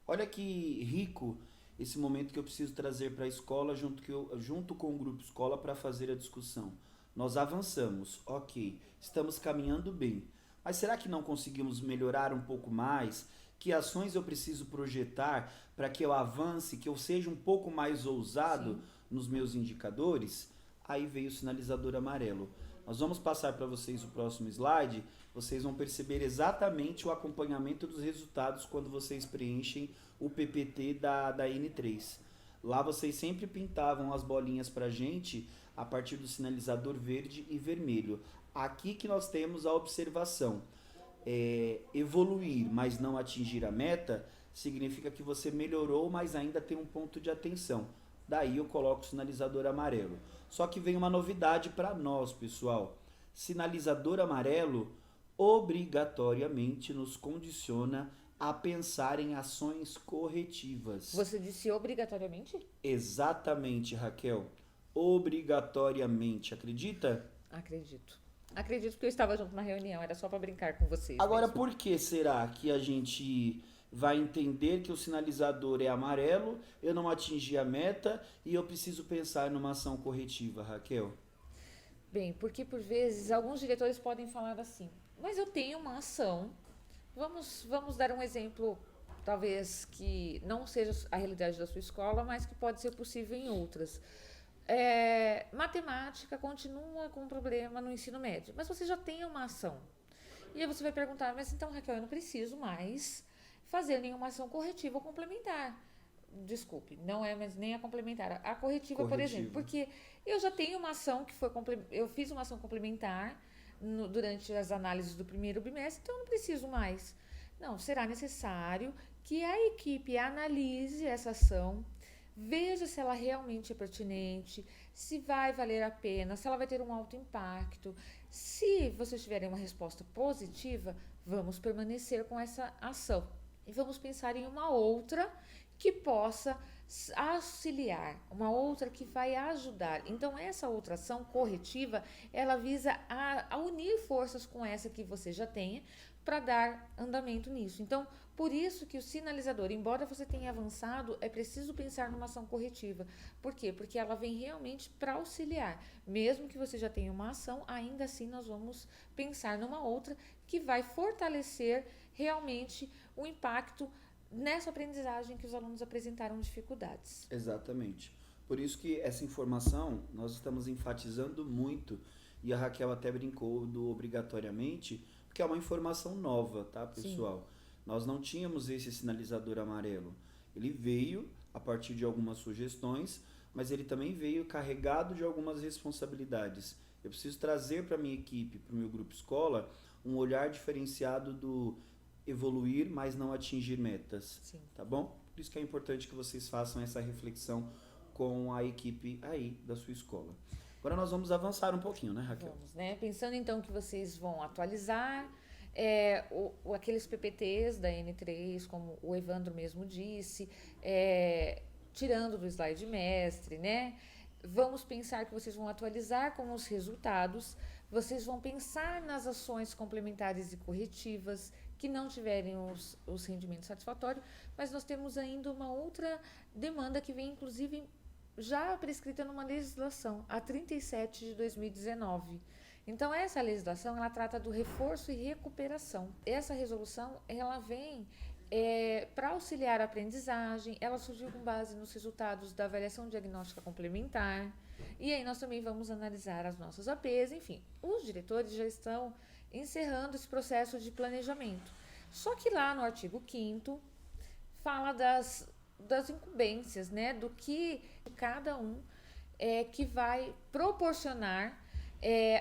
Olha que rico esse momento que eu preciso trazer para a escola junto com o grupo escola para fazer a discussão. Nós avançamos, ok, estamos caminhando bem, mas será que não conseguimos melhorar um pouco mais? Que ações eu preciso projetar para que eu avance, que eu seja um pouco mais ousado nos meus indicadores? Aí veio o sinalizador amarelo. Nós vamos passar para vocês o próximo slide, vocês vão perceber exatamente o acompanhamento dos resultados quando vocês preenchem o PPT da N3. Lá vocês sempre pintavam as bolinhas para a gente a partir do sinalizador verde e vermelho. Aqui que nós temos a observação. Evoluir, mas não atingir a meta, significa que você melhorou, mas ainda tem um ponto de atenção. Daí eu coloco o sinalizador amarelo. Só que vem uma novidade para nós, pessoal. Sinalizador amarelo obrigatoriamente nos condiciona a pensar em ações corretivas. Você disse obrigatoriamente? Exatamente, Raquel. Obrigatoriamente. Acredita? Acredito. Acredito porque eu estava junto na reunião, era só para brincar com vocês. Agora, mesmo. por que será que a gente vai entender que o sinalizador é amarelo, eu não atingi a meta e eu preciso pensar numa ação corretiva, Raquel? Bem, porque por vezes alguns diretores podem falar assim, mas eu tenho uma ação, vamos dar um exemplo, talvez que não seja a realidade da sua escola, mas que pode ser possível em outras. Matemática continua com um problema no ensino médio, mas você já tem uma ação. E aí você vai perguntar, mas então, Raquel, eu não preciso mais fazer nenhuma ação corretiva ou complementar. Desculpe, não é mas nem a complementar, a corretiva, por exemplo, porque eu já tenho uma ação que eu fiz uma ação complementar durante as análises do primeiro bimestre, então eu não preciso mais. Não, será necessário que a equipe analise essa ação, veja se ela realmente é pertinente, se vai valer a pena, se ela vai ter um alto impacto. Se vocês tiverem uma resposta positiva, vamos permanecer com essa ação. E vamos pensar em uma outra que possa auxiliar, uma outra que vai ajudar. Então, essa outra ação corretiva, ela visa a unir forças com essa que você já tenha para dar andamento nisso. Então, por isso que o sinalizador, embora você tenha avançado, é preciso pensar numa ação corretiva. Por quê? Porque ela vem realmente para auxiliar. Mesmo que você já tenha uma ação, ainda assim nós vamos pensar numa outra que vai fortalecer realmente o impacto nessa aprendizagem que os alunos apresentaram dificuldades. Exatamente. Por isso que essa informação nós estamos enfatizando muito e a Raquel até brincou do obrigatoriamente, porque é uma informação nova, tá, pessoal? Sim. Nós não tínhamos esse sinalizador amarelo. Ele veio a partir de algumas sugestões, mas ele também veio carregado de algumas responsabilidades. Eu preciso trazer para a minha equipe, para o meu grupo escola, um olhar diferenciado do evoluir, mas não atingir metas. Sim. Tá bom? Por isso que é importante que vocês façam essa reflexão com a equipe aí da sua escola. Agora nós vamos avançar um pouquinho, né, Raquel? Vamos, né? Pensando então que vocês vão atualizar aqueles PPTs da N3, como o Evandro mesmo disse, tirando do slide mestre, né? Vamos pensar que vocês vão atualizar com os resultados, vocês vão pensar nas ações complementares e corretivas que não tiverem os rendimentos satisfatórios, mas nós temos ainda uma outra demanda que vem, inclusive, já prescrita numa legislação, a 37 de 2019. Então, essa legislação, ela trata do reforço e recuperação. Essa resolução, ela vem para auxiliar a aprendizagem, ela surgiu com base nos resultados da avaliação diagnóstica complementar, e aí nós também vamos analisar as nossas APs, enfim, os diretores já estão encerrando esse processo de planejamento. Só que lá no artigo 5º fala das incumbências, né, do que cada um que vai proporcionar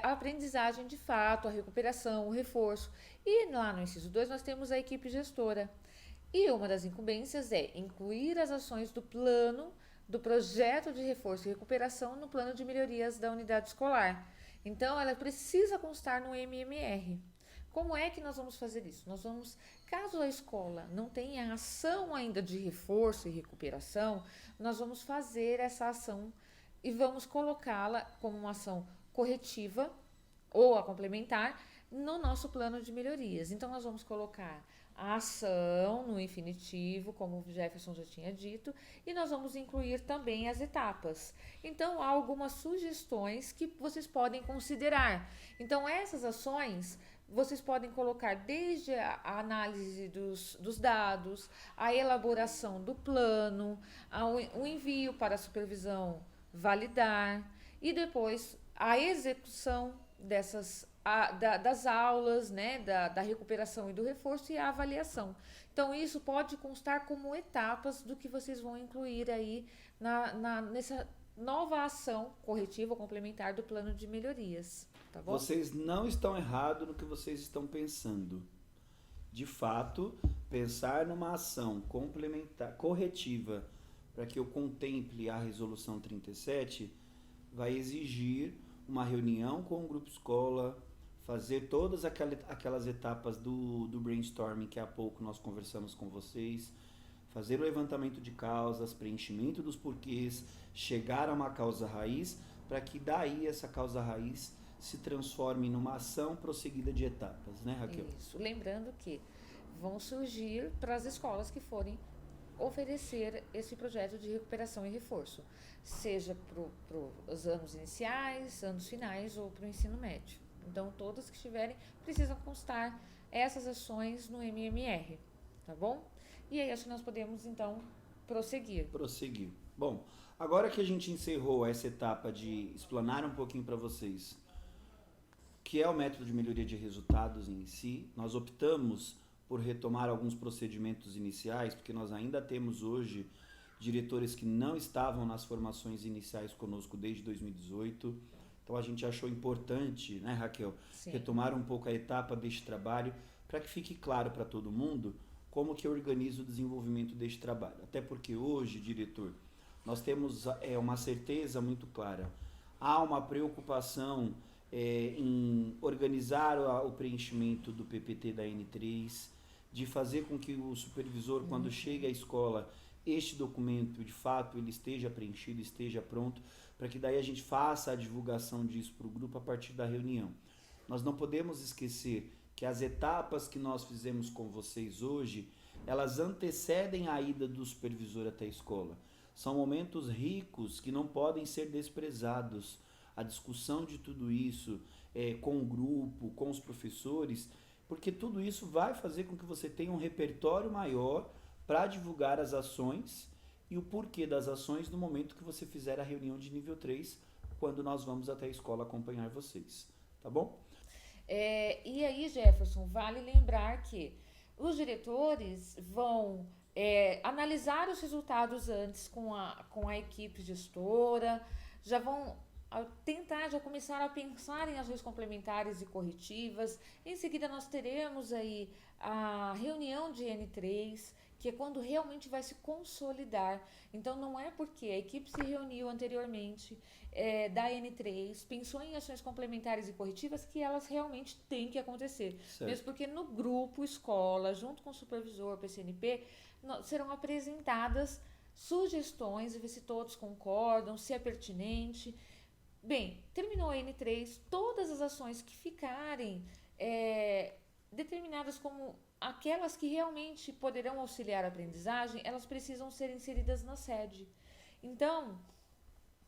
a aprendizagem de fato, a recuperação, o reforço. E lá no inciso 2 nós temos a equipe gestora. E uma das incumbências é incluir as ações do plano, do projeto de reforço e recuperação no plano de melhorias da unidade escolar. Então, ela precisa constar no MMR. Como é que nós vamos fazer isso? Nós vamos, caso a escola não tenha ação ainda de reforço e recuperação, nós vamos fazer essa ação e vamos colocá-la como uma ação corretiva ou a complementar no nosso plano de melhorias. Então, nós vamos colocar a ação no infinitivo, como o Jefferson já tinha dito, e nós vamos incluir também as etapas. Então, há algumas sugestões que vocês podem considerar. Então, essas ações vocês podem colocar desde a análise dos dados, a elaboração do plano, o envio para a supervisão validar e depois a execução das aulas, né, da recuperação e do reforço e a avaliação. Então, isso pode constar como etapas do que vocês vão incluir aí nessa nova ação corretiva ou complementar do plano de melhorias. Tá bom? Vocês não estão errados no que vocês estão pensando. De fato, pensar numa ação complementar, corretiva, para que eu contemple a resolução 37, vai exigir uma reunião com o grupo escola, fazer todas aquelas etapas do brainstorming que há pouco nós conversamos com vocês, fazer o levantamento de causas, preenchimento dos porquês, chegar a uma causa raiz, para que daí essa causa raiz se transforme numa ação prosseguida de etapas, né, Raquel? Isso, lembrando que vão surgir para as escolas que forem oferecer esse projeto de recuperação e reforço, seja para os anos iniciais, anos finais ou para o ensino médio. Então, todas que estiverem precisam constar essas ações no MMR, tá bom? E aí, acho que nós podemos, então, prosseguir. Bom, agora que a gente encerrou essa etapa de explanar um pouquinho para vocês o que é o método de melhoria de resultados em si, nós optamos por retomar alguns procedimentos iniciais, porque nós ainda temos hoje diretores que não estavam nas formações iniciais conosco desde 2018. Então a gente achou importante, né, Raquel, sim, retomar um pouco a etapa deste trabalho para que fique claro para todo mundo como que eu organizo o desenvolvimento deste trabalho. Até porque hoje, diretor, nós temos uma certeza muito clara. Há uma preocupação em organizar o preenchimento do PPT da N3, de fazer com que o supervisor, quando chega à escola, este documento, de fato, ele esteja preenchido, esteja pronto, para que daí a gente faça a divulgação disso para o grupo a partir da reunião. Nós não podemos esquecer que as etapas que nós fizemos com vocês hoje, elas antecedem a ida do supervisor até a escola. São momentos ricos que não podem ser desprezados. A discussão de tudo isso com o grupo, com os professores, porque tudo isso vai fazer com que você tenha um repertório maior para divulgar as ações e o porquê das ações no momento que você fizer a reunião de nível 3 quando nós vamos até a escola acompanhar vocês, tá bom? E aí, Jefferson, vale lembrar que os diretores vão analisar os resultados antes com a equipe gestora, já vão tentar já começar a pensar em ações complementares e corretivas. Em seguida, nós teremos aí a reunião de N3, que é quando realmente vai se consolidar. Então, não é porque a equipe se reuniu anteriormente da N3, pensou em ações complementares e corretivas, que elas realmente têm que acontecer. Certo. Mesmo porque no grupo escola, junto com o supervisor, PCNP, serão apresentadas sugestões e ver se todos concordam, se é pertinente. Bem, terminou a N3, todas as ações que ficarem determinadas como aquelas que realmente poderão auxiliar a aprendizagem, elas precisam ser inseridas na sede. Então,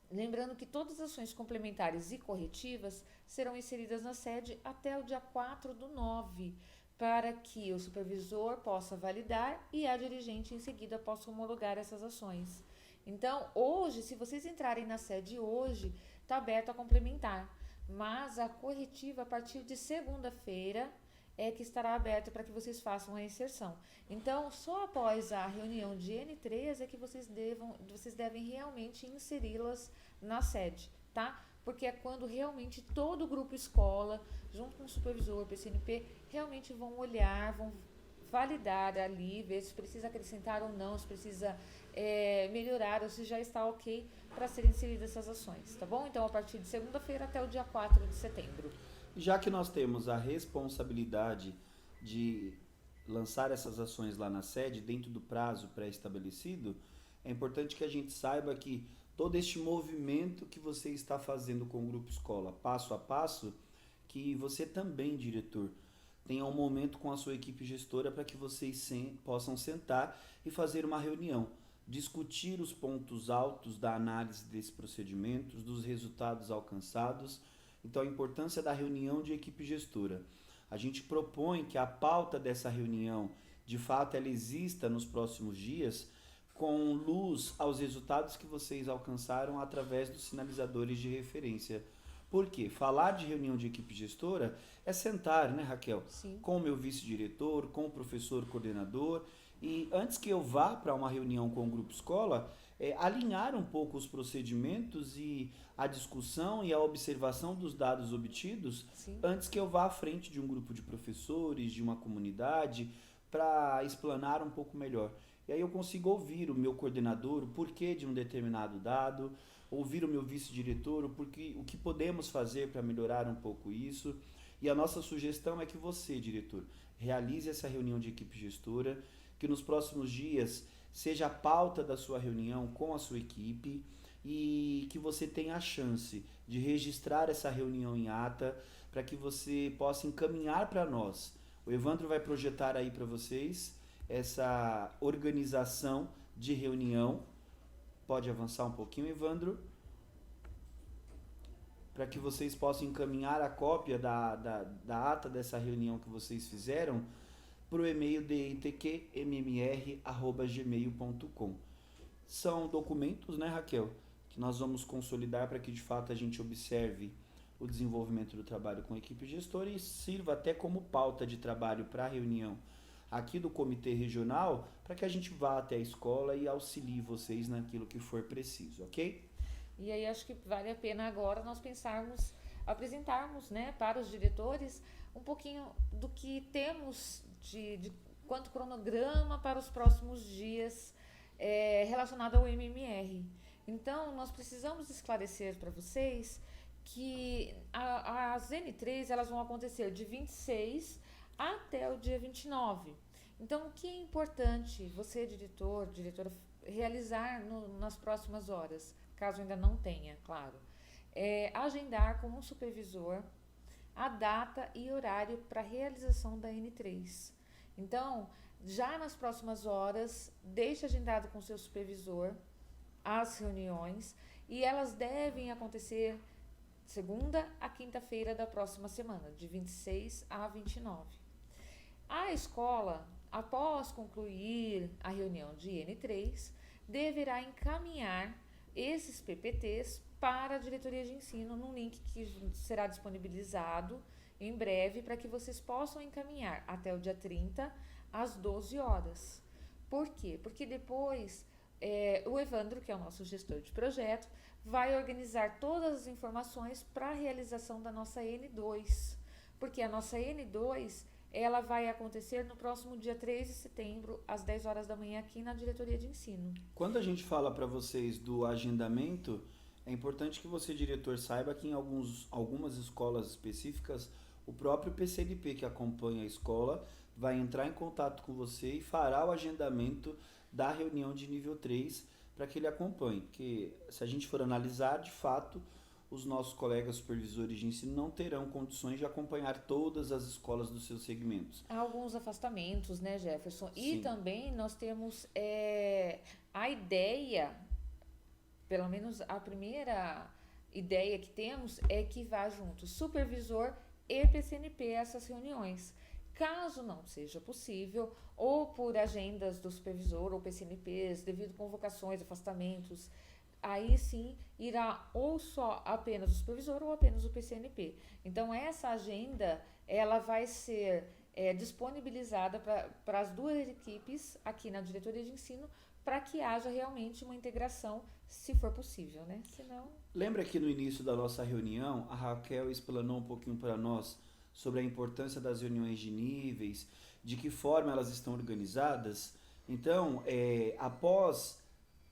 lembrando que todas as ações complementares e corretivas serão inseridas na sede até o dia 4/9, para que o supervisor possa validar e a dirigente em seguida possa homologar essas ações. Então, hoje, se vocês entrarem na sede hoje, está aberto a complementar, mas a corretiva a partir de segunda-feira é que estará aberta para que vocês façam a inserção. Então, só após a reunião de N3 é que vocês devem realmente inseri-las na sede, tá? Porque é quando realmente todo o grupo escola, junto com o supervisor, PCNP, realmente vão olhar, vão validar ali, ver se precisa acrescentar ou não, se precisa melhorar ou se já está ok para serem inseridas essas ações, tá bom? Então, a partir de segunda-feira até o dia 4 de setembro. Já que nós temos a responsabilidade de lançar essas ações lá na sede, dentro do prazo pré-estabelecido, é importante que a gente saiba que todo este movimento que você está fazendo com o Grupo Escola, passo a passo, que você também, diretor, tenha um momento com a sua equipe gestora para que vocês possam sentar e fazer uma reunião, discutir os pontos altos da análise desses procedimentos, dos resultados alcançados. Então, a importância da reunião de equipe gestora. A gente propõe que a pauta dessa reunião, de fato, ela exista nos próximos dias, com luz aos resultados que vocês alcançaram através dos sinalizadores de referência. Por quê? Falar de reunião de equipe gestora é sentar, né, Raquel? Sim. Com o meu vice-diretor, com o professor coordenador, e antes que eu vá para uma reunião com o grupo escola, alinhar um pouco os procedimentos e a discussão e a observação dos dados obtidos. Sim. Antes que eu vá à frente de um grupo de professores, de uma comunidade, para explanar um pouco melhor. E aí eu consigo ouvir o meu coordenador, o porquê de um determinado dado, ouvir o meu vice-diretor, o que podemos fazer para melhorar um pouco isso. E a nossa sugestão é que você, diretor, realize essa reunião de equipe gestora, que nos próximos dias seja a pauta da sua reunião com a sua equipe e que você tenha a chance de registrar essa reunião em ata para que você possa encaminhar para nós. O Evandro vai projetar aí para vocês essa organização de reunião. Pode avançar um pouquinho, Evandro? Para que vocês possam encaminhar a cópia da ata dessa reunião que vocês fizeram para o e-mail dtqmmr@gmail.com. São documentos, né, Raquel, que nós vamos consolidar para que de fato a gente observe o desenvolvimento do trabalho com a equipe gestora e sirva até como pauta de trabalho para a reunião aqui do Comitê Regional, para que a gente vá até a escola e auxilie vocês naquilo que for preciso, ok? E aí acho que vale a pena agora nós apresentarmos, né, para os diretores um pouquinho do que temos de quanto cronograma para os próximos dias relacionado ao MMR. Então, nós precisamos esclarecer para vocês que as N3 elas vão acontecer de 26 até o dia 29. Então, o que é importante você, diretora, realizar nas próximas horas, caso ainda não tenha, claro, agendar com um supervisor a data e horário para realização da N3. Então, já nas próximas horas, deixe agendado com seu supervisor as reuniões e elas devem acontecer segunda a quinta-feira da próxima semana, de 26 a 29. A escola, após concluir a reunião de N3, deverá encaminhar esses PPTs para a diretoria de ensino num link que será disponibilizado em breve para que vocês possam encaminhar até o dia 30 às 12 horas. Por quê? Porque depois o Evandro, que é o nosso gestor de projeto, vai organizar todas as informações para a realização da nossa N2. Porque a nossa N2, ela vai acontecer no próximo dia 3 de setembro, às 10 horas da manhã, aqui na diretoria de ensino. Quando a gente fala para vocês do agendamento, é importante que você, diretor, saiba que em algumas escolas específicas, o próprio PCNP que acompanha a escola vai entrar em contato com você e fará o agendamento da reunião de nível 3 para que ele acompanhe. Porque se a gente for analisar, de fato, os nossos colegas supervisores de ensino não terão condições de acompanhar todas as escolas dos seus segmentos. Há alguns afastamentos, né, Jefferson? E Sim. também nós temos a ideia, pelo menos a primeira ideia que temos é que vá junto supervisor e PCNP a essas reuniões. Caso não seja possível, ou por agendas do supervisor ou PCNPs, devido a convocações, afastamentos, aí sim irá ou só apenas o supervisor ou apenas o PCNP. Então essa agenda ela vai ser disponibilizada para as duas equipes aqui na diretoria de ensino para que haja realmente uma integração, se for possível, né? Senão... Lembra que no início da nossa reunião, a Raquel explanou um pouquinho para nós sobre a importância das reuniões de níveis, de que forma elas estão organizadas? Então, após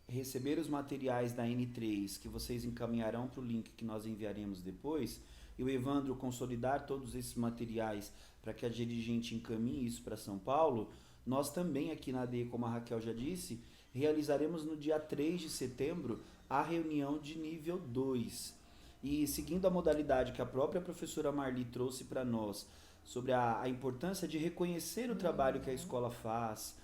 receber os materiais da N3, que vocês encaminharão para o link que nós enviaremos depois, e o Evandro consolidar todos esses materiais para que a dirigente encaminhe isso para São Paulo, nós também aqui na AD, como a Raquel já disse, realizaremos no dia 3 de setembro a reunião de nível 2. E seguindo a modalidade que a própria professora Marli trouxe para nós, sobre a importância de reconhecer o trabalho que a escola faz,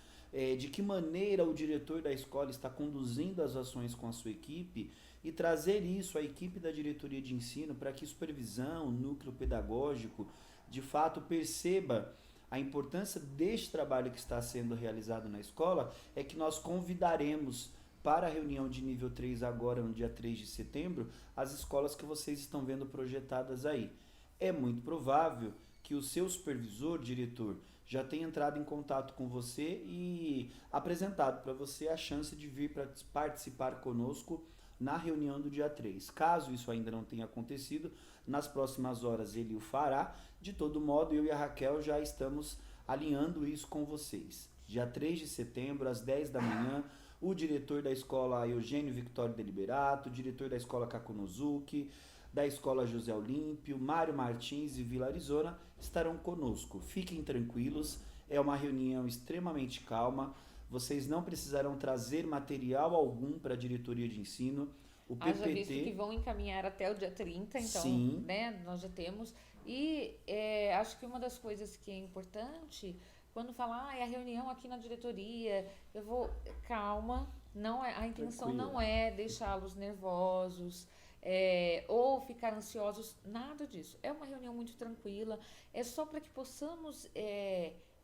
de que maneira o diretor da escola está conduzindo as ações com a sua equipe, e trazer isso à equipe da diretoria de ensino para que supervisão, núcleo pedagógico, de fato perceba a importância deste trabalho que está sendo realizado na escola, é que nós convidaremos para a reunião de nível 3 agora, no dia 3 de setembro, as escolas que vocês estão vendo projetadas aí. É muito provável que o seu supervisor, diretor, já tenha entrado em contato com você e apresentado para você a chance de vir para participar conosco na reunião do dia 3. Caso isso ainda não tenha acontecido, nas próximas horas ele o fará. De todo modo, eu e a Raquel já estamos alinhando isso com vocês. Dia 3 de setembro, às 10 da manhã, o diretor da escola Eugênio Victório Deliberato, o diretor da escola Kakunozuki, da escola José Olímpio, Mário Martins e Vila Arizona estarão conosco. Fiquem tranquilos, é uma reunião extremamente calma, vocês não precisarão trazer material algum para a diretoria de ensino. O PPT... Haja visto que vão encaminhar até o dia 30, então, sim, né, nós já temos. E acho que uma das coisas que é importante, quando falar, a reunião aqui na diretoria, calma, não é, a intenção tranquila. não é deixá-los nervosos, ou ficar ansiosos, nada disso. É uma reunião muito tranquila, é só para que possamos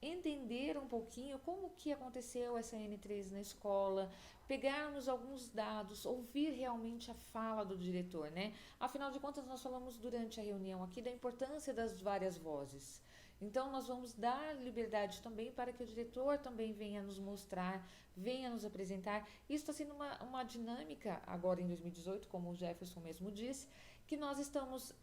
entender um pouquinho como que aconteceu essa N3 na escola, pegarmos alguns dados, ouvir realmente a fala do diretor, né? Afinal de contas, nós falamos durante a reunião aqui da importância das várias vozes. Então, nós vamos dar liberdade também para que o diretor também venha nos mostrar, venha nos apresentar. Isso está sendo uma dinâmica agora em 2018, como o Jefferson mesmo disse, que nós estamos,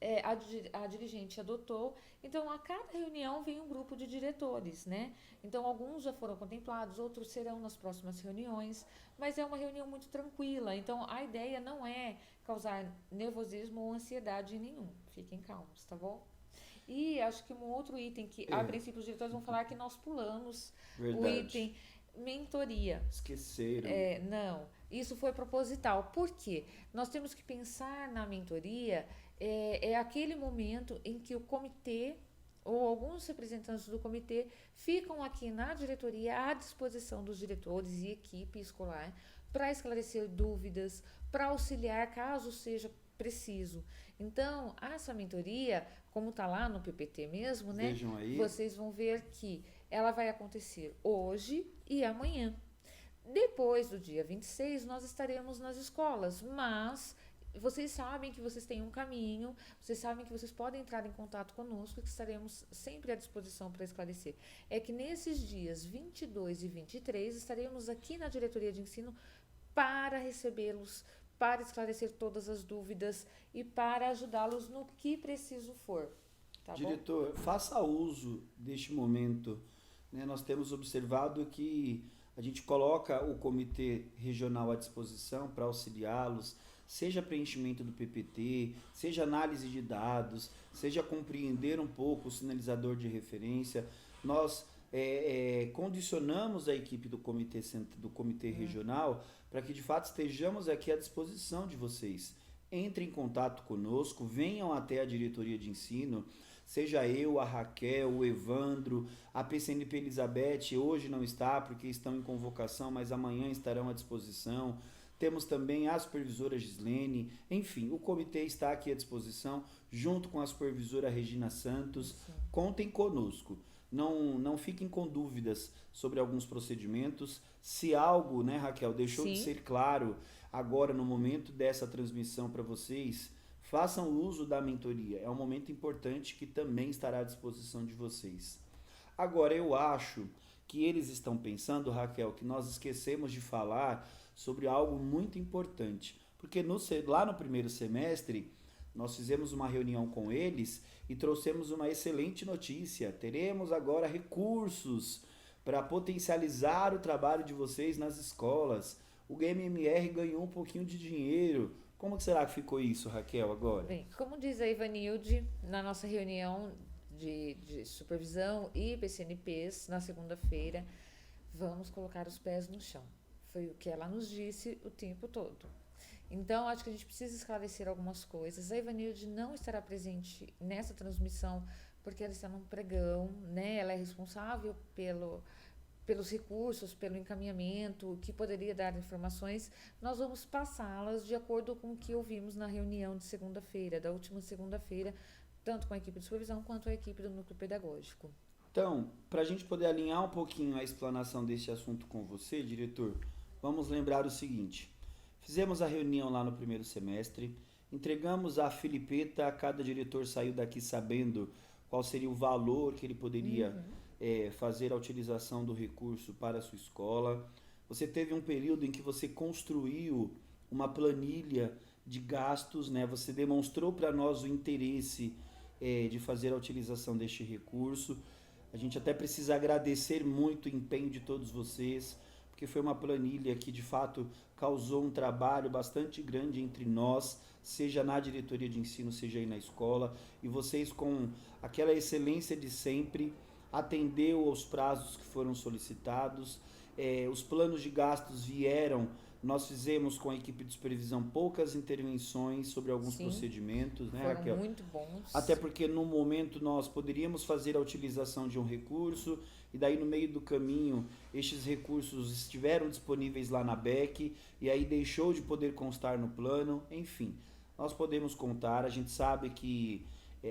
a dirigente adotou. Então, a cada reunião vem um grupo de diretores, né? Então, alguns já foram contemplados, outros serão nas próximas reuniões, mas é uma reunião muito tranquila. Então, a ideia não é causar nervosismo ou ansiedade nenhum. Fiquem calmos, tá bom? E acho que um outro item que, a princípio, os diretores vão falar que nós pulamos o item mentoria. Esqueceram. Não, isso foi proposital. Por quê? Nós temos que pensar na mentoria, aquele momento em que o comitê ou alguns representantes do comitê ficam aqui na diretoria à disposição dos diretores e equipe escolar para esclarecer dúvidas, para auxiliar caso seja preciso. Então, essa mentoria, como está lá no PPT mesmo, né? Vejam aí. Vocês vão ver que ela vai acontecer hoje e amanhã. Depois do dia 26, nós estaremos nas escolas, mas vocês sabem que vocês têm um caminho, vocês sabem que vocês podem entrar em contato conosco e que estaremos sempre à disposição para esclarecer. É que nesses dias 22 e 23 estaremos aqui na diretoria de ensino para recebê-los, para esclarecer todas as dúvidas e para ajudá-los no que preciso for. Tá Diretor, bom? faça uso deste momento, né? Nós temos observado que a gente coloca o comitê regional à disposição para auxiliá-los, seja preenchimento do PPT, seja análise de dados, seja compreender um pouco o sinalizador de referência. Nós condicionamos a equipe do comitê regional para que de fato estejamos aqui à disposição de vocês. Entrem em contato conosco, venham até a diretoria de ensino, seja eu, a Raquel, o Evandro, a PCNP Elizabeth, hoje não está porque estão em convocação, mas amanhã estarão à disposição. Temos também a supervisora Gislene, enfim, o comitê está aqui à disposição, junto com a supervisora Regina Santos. Sim. Contem conosco, não fiquem com dúvidas sobre alguns procedimentos. Se algo, né, Raquel, deixou Sim. de ser claro agora no momento dessa transmissão para vocês, façam uso da mentoria, é um momento importante que também estará à disposição de vocês. Agora, eu acho que eles estão pensando, Raquel, que nós esquecemos de falar sobre algo muito importante, porque lá no primeiro semestre nós fizemos uma reunião com eles e trouxemos uma excelente notícia. Teremos agora recursos para potencializar o trabalho de vocês nas escolas. O GMMR ganhou um pouquinho de dinheiro. Como que será que ficou isso, Raquel, agora? Bem, como diz a Ivanilde, na nossa reunião de supervisão e PCNPs, na segunda-feira, vamos colocar os pés no chão. Foi o que ela nos disse o tempo todo. Então, acho que a gente precisa esclarecer algumas coisas. A Ivanilde não estará presente nessa transmissão porque ela está num pregão, né? Ela é responsável pelos recursos, pelo encaminhamento, que poderia dar informações. Nós vamos passá-las de acordo com o que ouvimos na reunião de segunda-feira, da última segunda-feira, tanto com a equipe de supervisão quanto a equipe do núcleo pedagógico. Então, para a gente poder alinhar um pouquinho a explanação deste assunto com você, diretor, vamos lembrar o seguinte. Fizemos a reunião lá no primeiro semestre, entregamos a Filipeta, cada diretor saiu daqui sabendo qual seria o valor que ele poderia fazer a utilização do recurso para a sua escola. Você teve um período em que você construiu uma planilha de gastos, né? Você demonstrou para nós o interesse de fazer a utilização deste recurso. A gente até precisa agradecer muito o empenho de todos vocês, porque foi uma planilha que de fato causou um trabalho bastante grande entre nós, seja na diretoria de ensino, seja aí na escola, e vocês com aquela excelência de sempre atendeu aos prazos que foram solicitados, os planos de gastos vieram. Nós fizemos com a equipe de supervisão poucas intervenções sobre alguns procedimentos, né, foram Raquel? Muito bons. Até porque no momento nós poderíamos fazer a utilização de um recurso e daí no meio do caminho estes recursos estiveram disponíveis lá na BEC e aí deixou de poder constar no plano. Enfim, nós podemos contar, a gente sabe que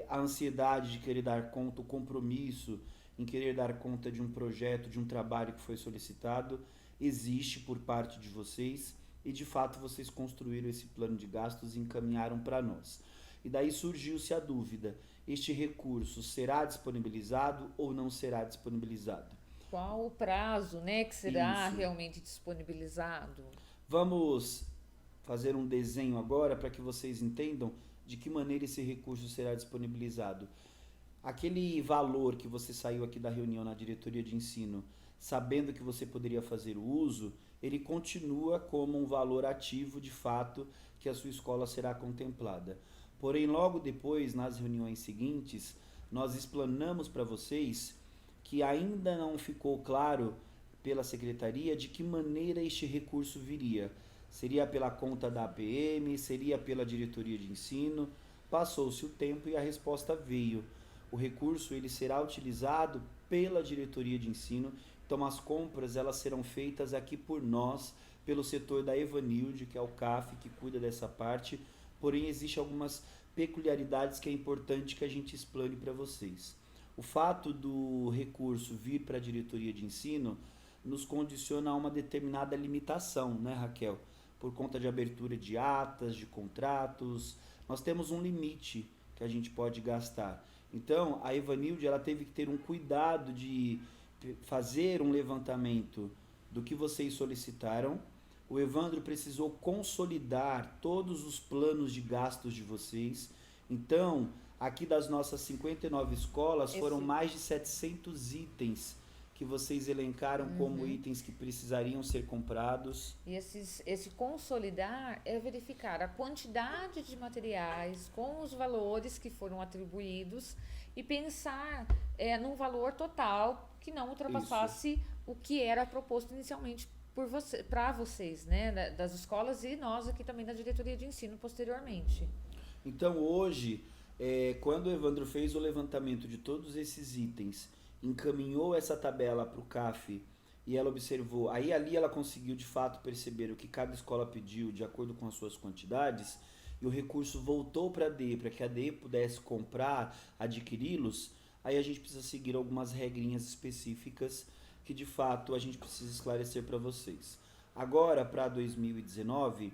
a ansiedade de querer dar conta, o compromisso em querer dar conta de um projeto, de um trabalho que foi solicitado, existe por parte de vocês e de fato vocês construíram esse plano de gastos e encaminharam para nós. E daí surgiu-se a dúvida, este recurso será disponibilizado ou não será disponibilizado? Qual o prazo, né, que será Isso. realmente disponibilizado? Vamos fazer um desenho agora para que vocês entendam de que maneira esse recurso será disponibilizado. Aquele valor que você saiu aqui da reunião na diretoria de ensino, sabendo que você poderia fazer o uso, ele continua como um valor ativo de fato que a sua escola será contemplada. Porém, logo depois, nas reuniões seguintes, nós explanamos para vocês que ainda não ficou claro pela secretaria de que maneira este recurso viria. Seria pela conta da APM, seria pela diretoria de ensino. Passou-se o tempo e a resposta veio. O recurso ele será utilizado pela diretoria de ensino. Então as compras elas serão feitas aqui por nós, pelo setor da Evanilde, que é o CAF, que cuida dessa parte. Porém, existem algumas peculiaridades que é importante que a gente explane para vocês. O fato do recurso vir para a diretoria de ensino nos condiciona a uma determinada limitação, né, Raquel? Por conta de abertura de atas, de contratos, nós temos um limite que a gente pode gastar. Então, a Evanilde, ela teve que ter um cuidado de fazer um levantamento do que vocês solicitaram. O Evandro precisou consolidar todos os planos de gastos de vocês. Então, aqui das nossas 59 escolas, foram mais de 700 itens que vocês elencaram como itens que precisariam ser comprados. E esse consolidar é verificar a quantidade de materiais com os valores que foram atribuídos e pensar num valor total que não ultrapassasse o que era proposto inicialmente para vocês, né, das escolas e nós aqui também da diretoria de ensino posteriormente. Então hoje, quando o Evandro fez o levantamento de todos esses itens, encaminhou essa tabela para o CAF e ela observou, aí ali ela conseguiu de fato perceber o que cada escola pediu de acordo com as suas quantidades, e o recurso voltou para a DE, para que a DE pudesse comprar, adquiri-los. Aí a gente precisa seguir algumas regrinhas específicas que de fato a gente precisa esclarecer para vocês. Agora, para 2019,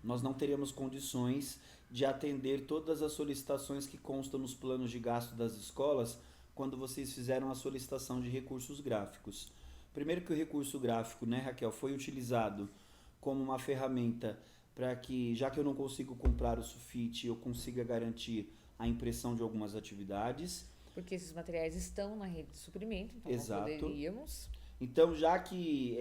nós não teremos condições de atender todas as solicitações que constam nos planos de gasto das escolas quando vocês fizeram a solicitação de recursos gráficos. Primeiro que o recurso gráfico, né, Raquel, foi utilizado como uma ferramenta para que, já que eu não consigo comprar o sulfite, eu consiga garantir a impressão de algumas atividades. Porque esses materiais estão na rede de suprimento, então Exato. Nós poderíamos. Então, já que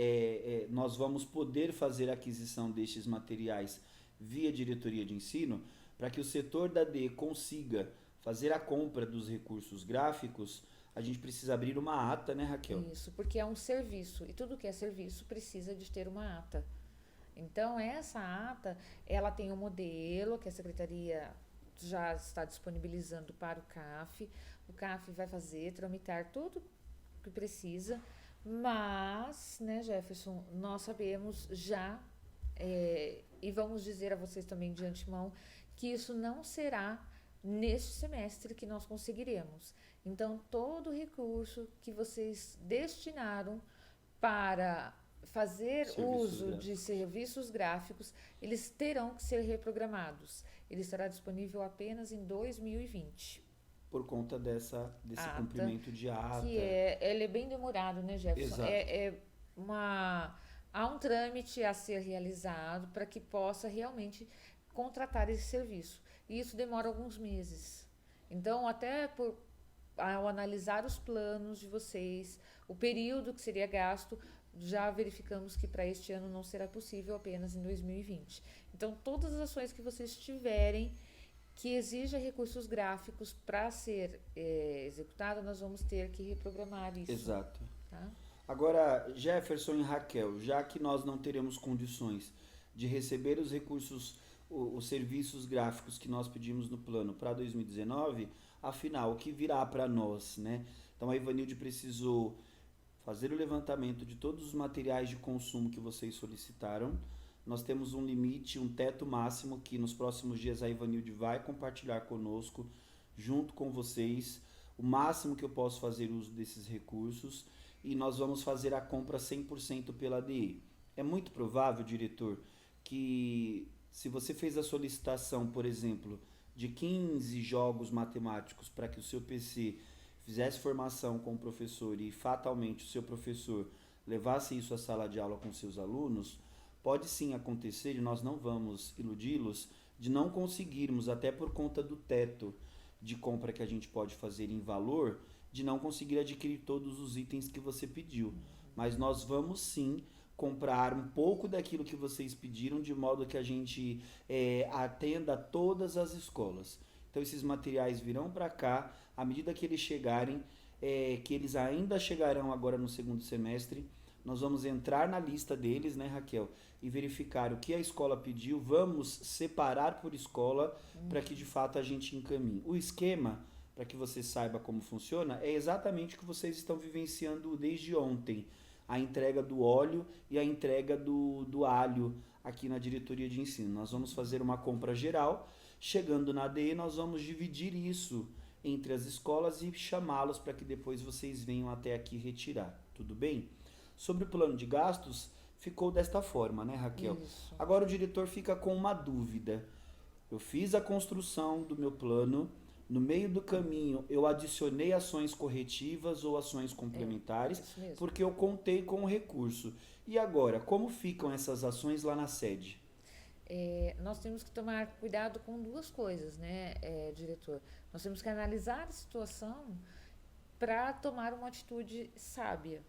nós vamos poder fazer a aquisição destes materiais via diretoria de ensino, para que o setor da DE consiga fazer a compra dos recursos gráficos, a gente precisa abrir uma ata, né, Raquel? Isso, porque é um serviço, e tudo que é serviço precisa de ter uma ata. Então, essa ata, ela tem um modelo que a secretaria já está disponibilizando para o CAF vai fazer, tramitar tudo que precisa, mas, né, Jefferson, nós sabemos já, e vamos dizer a vocês também de antemão, que isso não será neste semestre que nós conseguiremos. Então, todo o recurso que vocês destinaram para fazer uso de serviços gráficos, eles terão que ser reprogramados. Ele estará disponível apenas em 2020. Por conta desse cumprimento de ata. Que ele é bem demorado, né, Jefferson? Exato. Há um trâmite a ser realizado para que possa realmente contratar esse serviço. E isso demora alguns meses. Então, ao analisar os planos de vocês, o período que seria gasto, já verificamos que para este ano não será possível, apenas em 2020. Então, todas as ações que vocês tiverem que exija recursos gráficos para ser executada, nós vamos ter que reprogramar isso. Exato. Tá? Agora, Jefferson e Raquel, já que nós não teremos condições de receber os recursos, os serviços gráficos que nós pedimos no plano para 2019, afinal, o que virá para nós, né? Então, a Evanilde precisou fazer o levantamento de todos os materiais de consumo que vocês solicitaram. Nós temos um limite, um teto máximo que nos próximos dias a Evanilde vai compartilhar conosco, junto com vocês, o máximo que eu posso fazer uso desses recursos, e nós vamos fazer a compra 100% pela DE. É muito provável, diretor, que se você fez a solicitação, por exemplo, de 15 jogos matemáticos para que o seu PC fizesse formação com o professor e fatalmente o seu professor levasse isso à sala de aula com seus alunos, pode sim acontecer, e nós não vamos iludi-los, de não conseguirmos, até por conta do teto de compra que a gente pode fazer em valor, de não conseguir adquirir todos os itens que você pediu. Mas nós vamos sim comprar um pouco daquilo que vocês pediram, de modo que a gente atenda a todas as escolas. Então esses materiais virão para cá, à medida que eles chegarem, que eles ainda chegarão agora no segundo semestre, nós vamos entrar na lista deles, né, Raquel, e verificar o que a escola pediu, vamos separar por escola para que de fato a gente encaminhe. O esquema, para que você saiba como funciona, é exatamente o que vocês estão vivenciando desde ontem, a entrega do óleo e a entrega do alho aqui na diretoria de ensino. Nós vamos fazer uma compra geral, chegando na ADE nós vamos dividir isso entre as escolas e chamá-los para que depois vocês venham até aqui retirar, tudo bem? Sobre o plano de gastos, ficou desta forma, né, Raquel? Isso. Agora o diretor fica com uma dúvida. Eu fiz a construção do meu plano, no meio do caminho eu adicionei ações corretivas ou ações complementares, Isso mesmo. porque eu contei com o recurso. E agora, como ficam essas ações lá na sede? Nós temos que tomar cuidado com duas coisas, né, diretor? Nós temos que analisar a situação para tomar uma atitude sábia.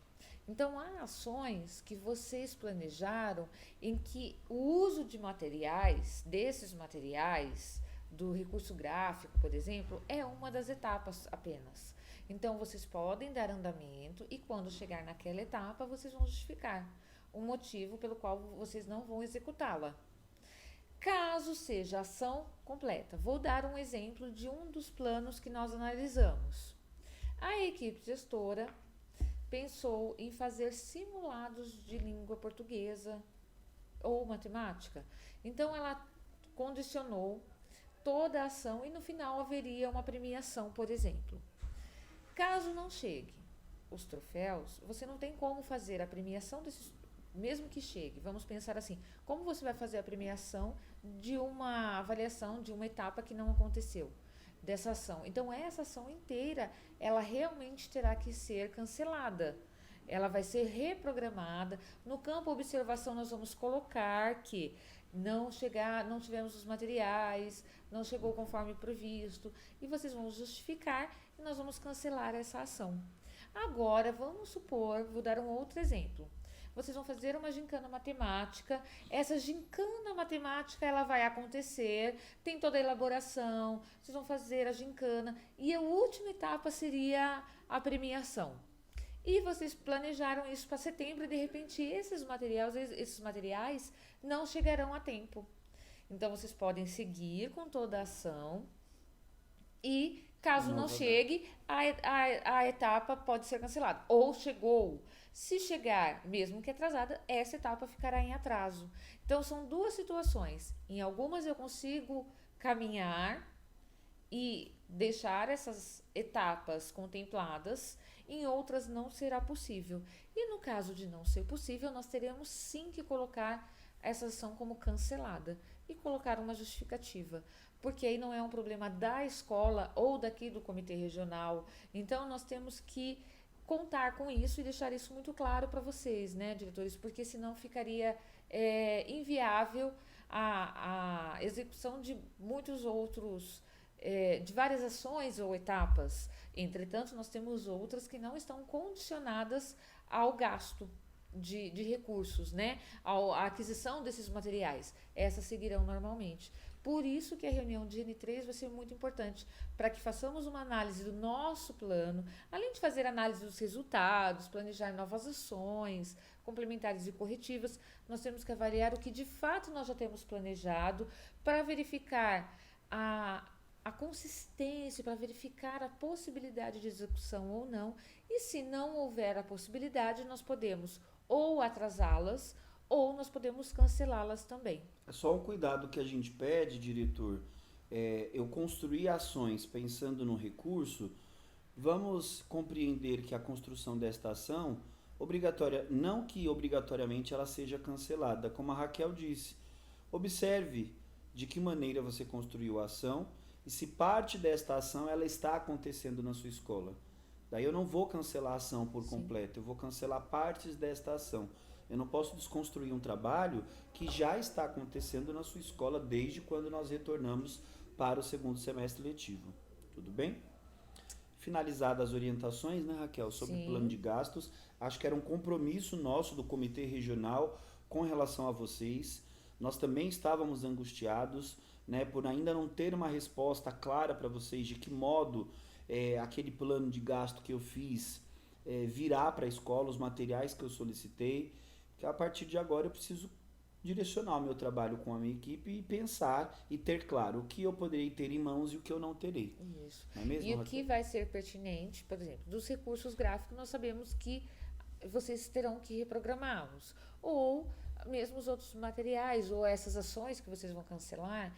Então, há ações que vocês planejaram em que o uso de materiais, desses materiais, do recurso gráfico, por exemplo, é uma das etapas apenas. Então, vocês podem dar andamento e quando chegar naquela etapa, vocês vão justificar o motivo pelo qual vocês não vão executá-la. Caso seja ação completa, vou dar um exemplo de um dos planos que nós analisamos. A equipe gestora pensou em fazer simulados de língua portuguesa ou matemática. Então, ela condicionou toda a ação e no final haveria uma premiação, por exemplo. Caso não chegue os troféus, você não tem como fazer a premiação desses, mesmo que chegue. Vamos pensar assim, como você vai fazer a premiação de uma avaliação de uma etapa que não aconteceu? Dessa ação. Então, essa ação inteira, ela realmente terá que ser cancelada. Ela vai ser reprogramada. No campo observação, nós vamos colocar que não tivemos os materiais, não chegou conforme previsto, e vocês vão justificar e nós vamos cancelar essa ação. Agora, vamos supor, vou dar um outro exemplo. Vocês vão fazer uma gincana matemática. Essa gincana matemática, ela vai acontecer, tem toda a elaboração, vocês vão fazer a gincana e a última etapa seria a premiação. E vocês planejaram isso para setembro e de repente esses materiais não chegarão a tempo. Então vocês podem seguir com toda a ação e caso não chegue, a etapa pode ser cancelada. Ou chegou. Se chegar, mesmo que atrasada, essa etapa ficará em atraso. Então, são duas situações. Em algumas eu consigo caminhar e deixar essas etapas contempladas, em outras não será possível. E no caso de não ser possível, nós teremos sim que colocar essa ação como cancelada e colocar uma justificativa. Porque aí não é um problema da escola ou daqui do comitê regional. Então, nós temos que contar com isso e deixar isso muito claro para vocês, né, diretores? Porque senão ficaria inviável a execução de muitos outros, de várias ações ou etapas. Entretanto, nós temos outras que não estão condicionadas ao gasto de recursos, né? À aquisição desses materiais. Essas seguirão normalmente. Por isso que a reunião de N3 vai ser muito importante, para que façamos uma análise do nosso plano, além de fazer análise dos resultados, planejar novas ações, complementares e corretivas, nós temos que avaliar o que de fato nós já temos planejado, para verificar a consistência, para verificar a possibilidade de execução ou não, e se não houver a possibilidade, nós podemos ou atrasá-las, ou nós podemos cancelá-las também. É só um cuidado que a gente pede, diretor. Eu construir ações pensando no recurso, vamos compreender que a construção desta ação, não que obrigatoriamente ela seja cancelada, como a Raquel disse. Observe de que maneira você construiu a ação e se parte desta ação ela está acontecendo na sua escola. Daí eu não vou cancelar a ação por completo, eu vou cancelar partes desta ação. Eu não posso desconstruir um trabalho que já está acontecendo na sua escola desde quando nós retornamos para o segundo semestre letivo. Tudo bem? Finalizadas as orientações, né, Raquel, sobre o plano de gastos, acho que era um compromisso nosso do Comitê Regional com relação a vocês. Nós também estávamos angustiados, né, por ainda não ter uma resposta clara para vocês de que modo aquele plano de gasto que eu fiz virá para a escola, os materiais que eu solicitei, que a partir de agora eu preciso direcionar o meu trabalho com a minha equipe e pensar e ter claro o que eu poderei ter em mãos e o que eu não terei. Isso. Não é mesmo, e o Raquel? que vai ser pertinente, por exemplo, dos recursos gráficos, nós sabemos que vocês terão que reprogramá-los. Ou mesmo os outros materiais, ou essas ações que vocês vão cancelar,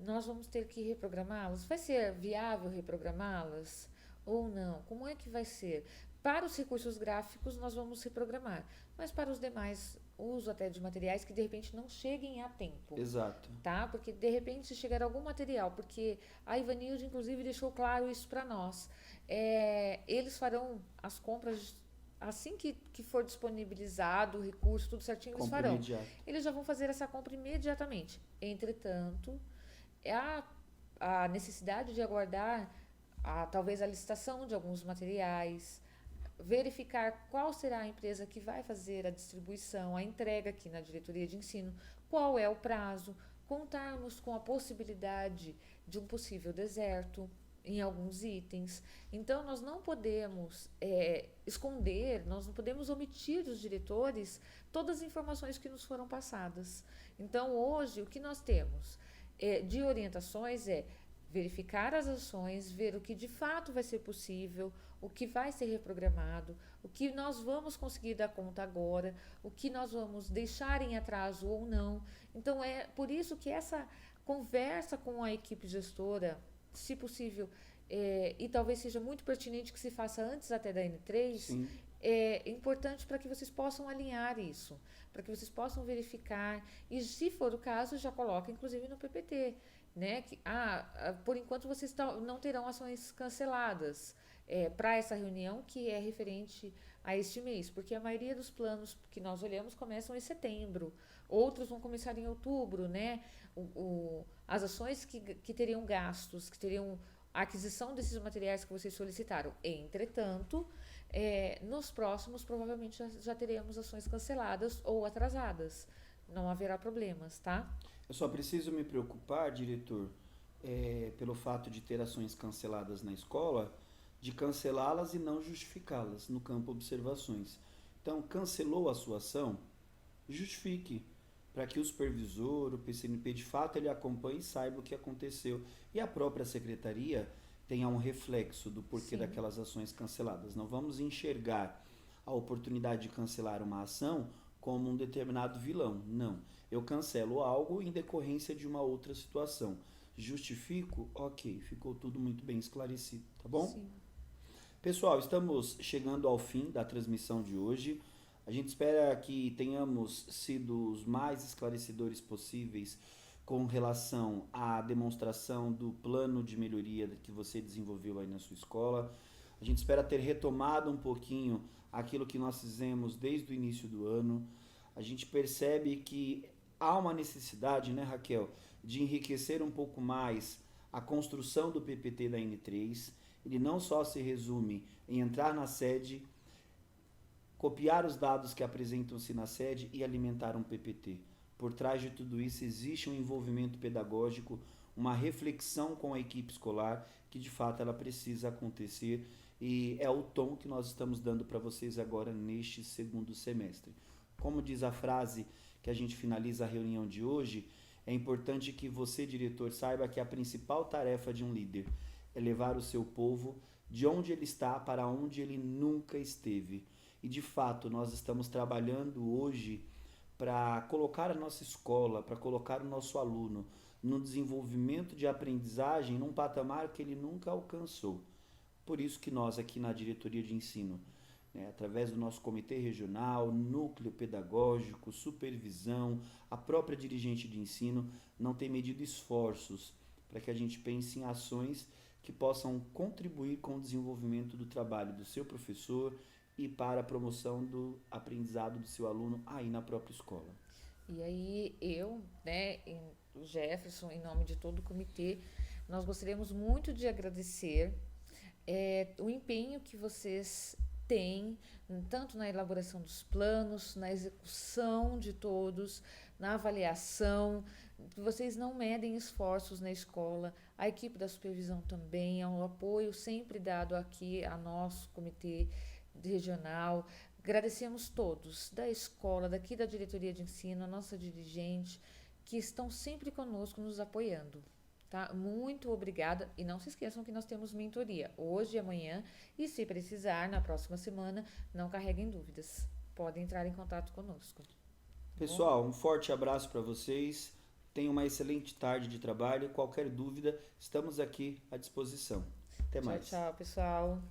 nós vamos ter que reprogramá-las. Vai ser viável reprogramá-las ou não? Como é que vai ser? Para os recursos gráficos, nós vamos reprogramar, mas para os demais, uso até de materiais que de repente não cheguem a tempo. Exato. Tá? Porque de repente se chegar algum material, porque a Ivanilde inclusive deixou claro isso para nós. Eles farão as compras assim que for disponibilizado o recurso, tudo certinho, eles farão. Imediato. Eles já vão fazer essa compra imediatamente. Entretanto, a necessidade de aguardar talvez a licitação de alguns materiais, verificar qual será a empresa que vai fazer a distribuição, a entrega aqui na diretoria de ensino, qual é o prazo, contarmos com a possibilidade de um possível deserto em alguns itens. Então, nós não podemos esconder, nós não podemos omitir dos diretores todas as informações que nos foram passadas. Então, hoje, o que nós temos de orientações verificar as ações, ver o que de fato vai ser possível, o que vai ser reprogramado, o que nós vamos conseguir dar conta agora, o que nós vamos deixar em atraso ou não. Então, é por isso que essa conversa com a equipe gestora, se possível, e talvez seja muito pertinente que se faça antes até da N3, Sim. é importante para que vocês possam alinhar isso, para que vocês possam verificar e, se for o caso, já coloca inclusive no PPT. Né? Por enquanto vocês não terão ações canceladas para essa reunião que é referente a este mês, porque a maioria dos planos que nós olhamos começam em setembro, outros vão começar em outubro, né? As ações que teriam gastos, que teriam a aquisição desses materiais que vocês solicitaram. Entretanto, nos próximos provavelmente já teremos ações canceladas ou atrasadas. Não haverá problemas, tá? Eu só preciso me preocupar, diretor, pelo fato de ter ações canceladas na escola, de cancelá-las e não justificá-las no campo observações. Então, cancelou a sua ação, justifique, para que o supervisor, o PCNP, de fato, ele acompanhe e saiba o que aconteceu. E a própria secretaria tenha um reflexo do porquê Sim. daquelas ações canceladas. Não vamos enxergar a oportunidade de cancelar uma ação como um determinado vilão. Não. Eu cancelo algo em decorrência de uma outra situação. Justifico? Ok. Ficou tudo muito bem esclarecido, tá bom? Sim. Pessoal, estamos chegando ao fim da transmissão de hoje. A gente espera que tenhamos sido os mais esclarecedores possíveis com relação à demonstração do plano de melhoria que você desenvolveu aí na sua escola. A gente espera ter retomado um pouquinho aquilo que nós fizemos desde o início do ano. A gente percebe que há uma necessidade, né, Raquel, de enriquecer um pouco mais a construção do PPT da N3. Ele não só se resume em entrar na sede, copiar os dados que apresentam-se na sede e alimentar um PPT. Por trás de tudo isso existe um envolvimento pedagógico, uma reflexão com a equipe escolar que de fato ela precisa acontecer e é o tom que nós estamos dando para vocês agora neste segundo semestre. Como diz a frase que a gente finaliza a reunião de hoje, é importante que você, diretor, saiba que a principal tarefa de um líder é levar o seu povo de onde ele está para onde ele nunca esteve. E de fato nós estamos trabalhando hoje para colocar a nossa escola, para colocar o nosso aluno no desenvolvimento de aprendizagem num patamar que ele nunca alcançou. Por isso que nós aqui na diretoria de ensino, através do nosso comitê regional, núcleo pedagógico, supervisão, a própria dirigente de ensino, não tem medido esforços para que a gente pense em ações que possam contribuir com o desenvolvimento do trabalho do seu professor e para a promoção do aprendizado do seu aluno aí na própria escola. E aí o Jefferson, em nome de todo o comitê, nós gostaríamos muito de agradecer o empenho que vocês têm, tanto na elaboração dos planos, na execução de todos, na avaliação. Vocês não medem esforços na escola, a equipe da supervisão também, é um apoio sempre dado aqui a nosso comitê regional. Agradecemos todos da escola, daqui da diretoria de ensino, a nossa dirigente, que estão sempre conosco nos apoiando. Tá? Muito obrigada. E não se esqueçam que nós temos mentoria hoje e amanhã. E se precisar, na próxima semana, não carreguem dúvidas. Podem entrar em contato conosco. Pessoal, um forte abraço para vocês. Tenham uma excelente tarde de trabalho. Qualquer dúvida, estamos aqui à disposição. Até mais. Tchau, tchau, pessoal.